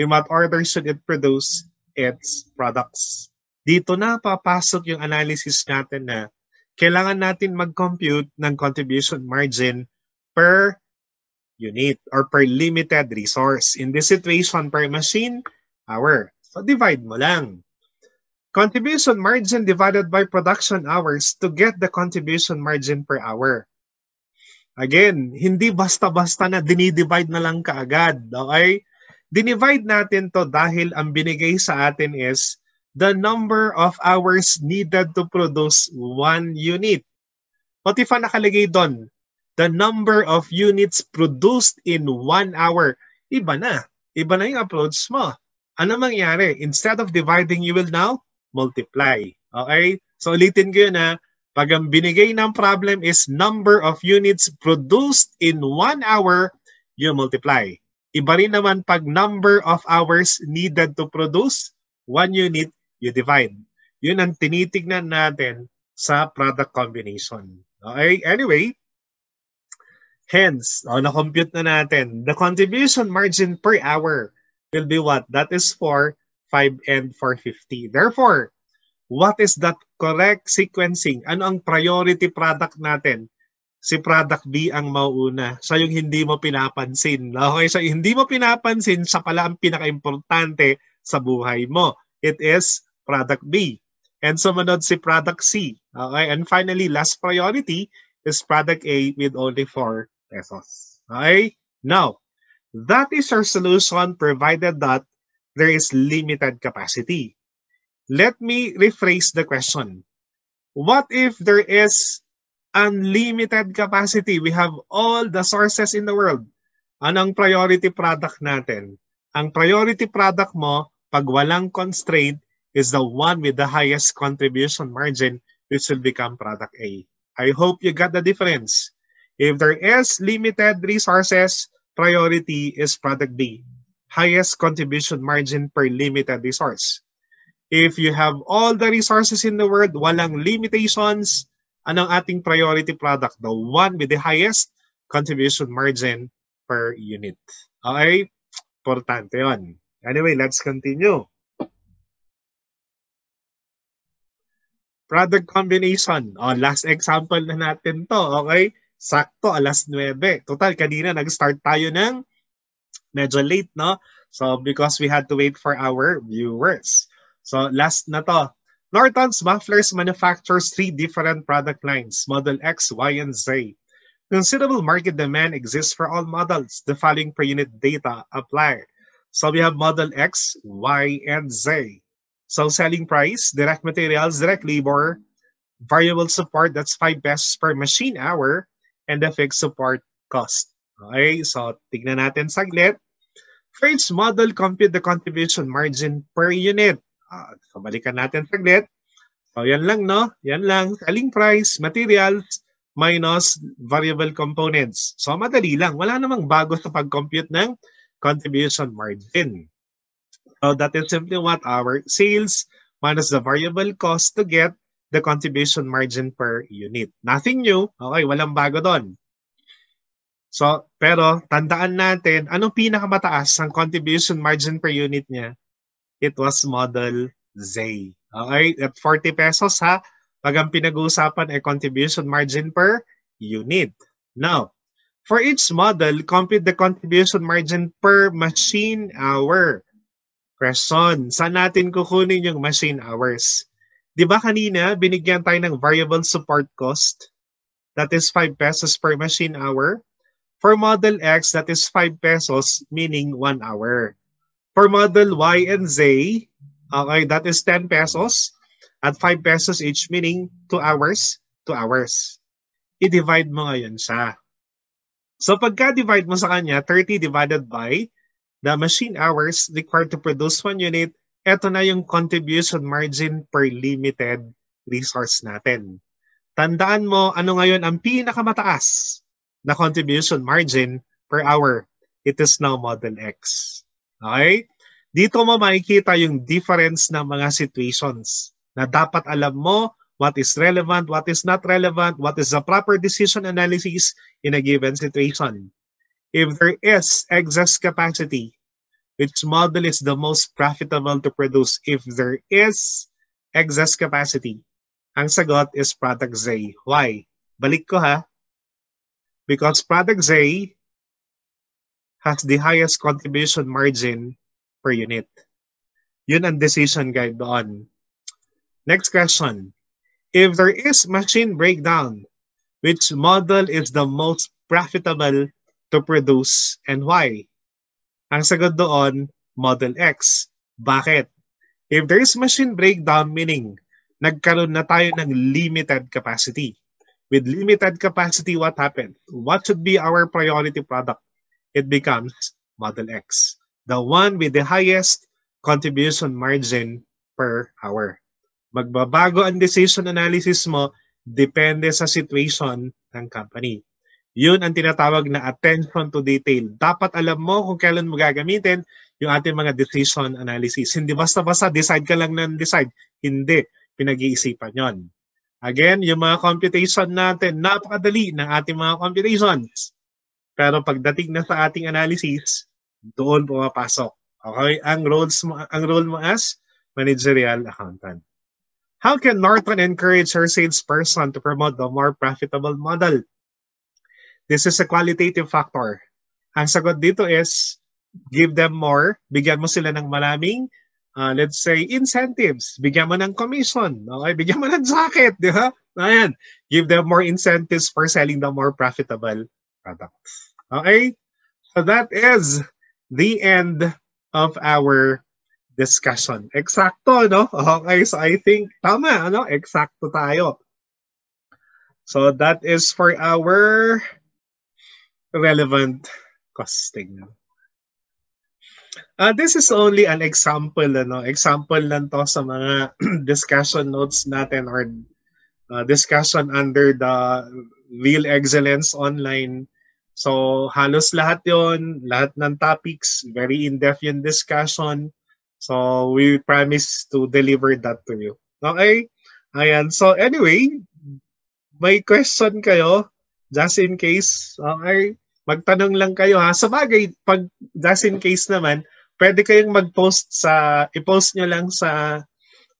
In what order should it produce its products? Dito na papasok yung analysis natin na kailangan natin mag-compute ng contribution margin per unit or per limited resource. In this situation, per machine hour. So divide mo lang. Contribution margin divided by production hours to get the contribution margin per hour. Again, hindi basta-basta na dinidivide na lang kaagad. Okay? Dinivide natin to dahil ang binigay sa atin is the number of hours needed to produce one unit. What if nakalagay doon? The number of units produced in 1 hour. Iba na. Iba na yung approach mo. Ano mangyari? Instead of dividing, you will now multiply. Okay? So ulitin ko yun ha. Pag ang binigay ng problem is number of units produced in 1 hour, you multiply. Iba rin naman pag number of hours needed to produce 1 unit, you divide. Yun ang tinitignan natin sa product combination. Okay? Anyway, hence, na-compute na natin. The contribution margin per hour will be what? That is for 5 and 450. Therefore, what is that correct sequencing? Ano ang priority product natin? Si product B ang mauuna. Siya yung hindi mo pinapansin. Okay? So, hindi mo pinapansin, siya pala ang pinaka-importante sa buhay mo. It is product B. And sumunod si product C. Okay? And finally, last priority is product A with only 4 pesos. Okay? Now, that is our solution provided that there is limited capacity. Let me rephrase the question. What if there is unlimited capacity? We have all the sources in the world. Anong priority product natin? Ang priority product mo, pag walang constraint, is the one with the highest contribution margin, which will become product A. I hope you got the difference. If there is limited resources, priority is product B. Highest contribution margin per limited resource. If you have all the resources in the world, walang limitations, anong ating priority product? The one with the highest contribution margin per unit. Okay? Importante yun. Anyway, let's continue. Product combination. Last example na natin to. Okay? Sakto, 9:00. Total, kanina nag-start tayo ng medyo late, no? So, because we had to wait for our viewers. So, last na to. Norton's Mufflers manufactures 3 different product lines, Model X, Y, and Z. Considerable market demand exists for all models. The following per unit data apply. So, we have Model X, Y, and Z. So, selling price, direct materials, direct labor, variable support, that's 5 pesos per machine hour, and the fixed support cost. Okay, so tignan natin saglit. For each model, compute the contribution margin per unit. So balikan natin saglit. So yan lang, no? Yan lang. Selling price, materials, minus variable components. So madali lang. Wala namang bago sa pag-compute ng contribution margin. So that is simply what our sales minus the variable cost to get the contribution margin per unit. Nothing new. Okay, walang bago doon. So, pero tandaan natin, anong pinakamataas ang contribution margin per unit niya? It was Model Z. Okay, at 40 pesos ha. Pag ang pinag-uusapan ay contribution margin per unit. Now, for each model, compute the contribution margin per machine hour. Question, saan natin kukunin yung machine hours? Di ba kanina, binigyan tayo ng variable support cost? That is 5 pesos per machine hour. For Model X, that is 5 pesos, meaning 1 hour. For Model Y and Z, okay, that is 10 pesos at 5 pesos each, meaning 2 hours, 2 hours. I-divide mo ngayon siya. So pagka-divide mo sa kanya, 30 divided by the machine hours required to produce 1 unit, eto na yung contribution margin per limited resource natin. Tandaan mo, ano ngayon ang pinakamataas na contribution margin per hour? It is now Model X. Okay? Dito mo makikita yung difference ng mga situations na dapat alam mo what is relevant, what is not relevant, what is the proper decision analysis in a given situation. If there is excess capacity, which model is the most profitable to produce? If there is excess capacity, ang sagot is product Z. Why? Balik ko ha. Because product Z has the highest contribution margin per unit. Yun ang decision guide doon. Next question. If there is machine breakdown, which model is the most profitable to produce and why? Ang sagot doon, Model X. Bakit? If there is machine breakdown, meaning nagkaroon na tayo ng limited capacity. With limited capacity, what happened? What should be our priority product? It becomes Model X, the one with the highest contribution margin per hour. Magbabago ang decision analysis mo depende sa situation ng company. Yun ang tinatawag na attention to detail. Dapat alam mo kung kailan mo gagamitin yung ating mga decision analysis. Hindi basta-basta decide ka lang ng decide. Hindi. Pinag-iisipan yon. Again, yung mga computation natin, napakadali ng ating mga computations. Pero pagdating na sa ating analysis, doon pumapasok. Okay? Ang role mo as managerial accountant. How can Norton encourage her salesperson to promote the more profitable model? This is a qualitative factor. Ang sagot dito is, give them more, bigyan mo sila ng maraming, let's say, incentives. Bigyan mo ng commission. Okay? Bigyan mo ng jacket. Di ba? Ayan. Give them more incentives for selling the more profitable products. Okay? So that is the end of our discussion. Eksakto, no? Okay, so I think tama, ano? Eksakto tayo. So that is for our relevant costing. This is only an example, ano? Example lang to sa mga discussion notes natin or discussion under the Real Excellence Online. So halos lahat yon, lahat ng topics, very in-depth yung discussion. So, we promise to deliver that to you. Okay? Ayan. So, anyway, may question kayo, just in case. Okay? Magtanong lang kayo, ha? Sa bagay, pag just in case naman, pwede kayong i-post nyo lang sa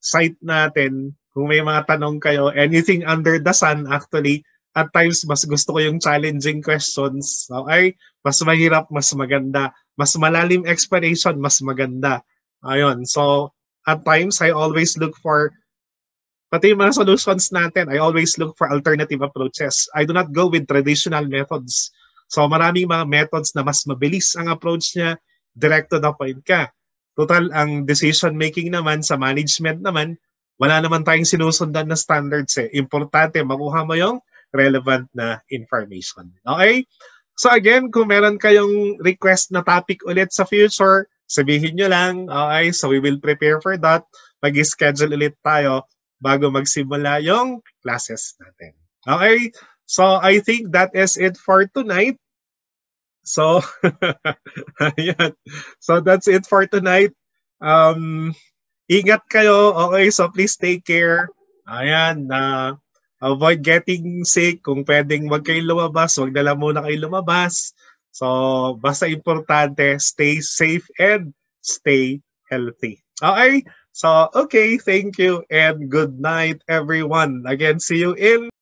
site natin kung may mga tanong kayo. Anything under the sun, actually. At times, mas gusto ko yung challenging questions. Okay? Mas mahirap, mas maganda. Mas malalim explanation, mas maganda. Ayun. So, at times, I always look for, pati yung mga solutions natin, I always look for alternative approaches. I do not go with traditional methods. So, maraming mga methods na mas mabilis ang approach niya, direct to the point ka. Total, ang decision-making naman sa management naman, wala naman tayong sinusundan na standards eh. Importante, makuha mo yung relevant na information. Okay? So again, kung meron kayong request na topic ulit sa future, sabihin nyo lang. Okay? So we will prepare for that. Mag-schedule ulit tayo bago magsimula yung classes natin. Okay? So I think that is it for tonight. So, ayan. So that's it for tonight. Ingat kayo. Okay? So please take care. Ayan. Avoid getting sick. Kung pwedeng wag kayong lumabas, wag na lang muna kayo lumabas. So, basta importante, stay safe and stay healthy. Okay? So, okay, thank you and good night, everyone. Again, see you in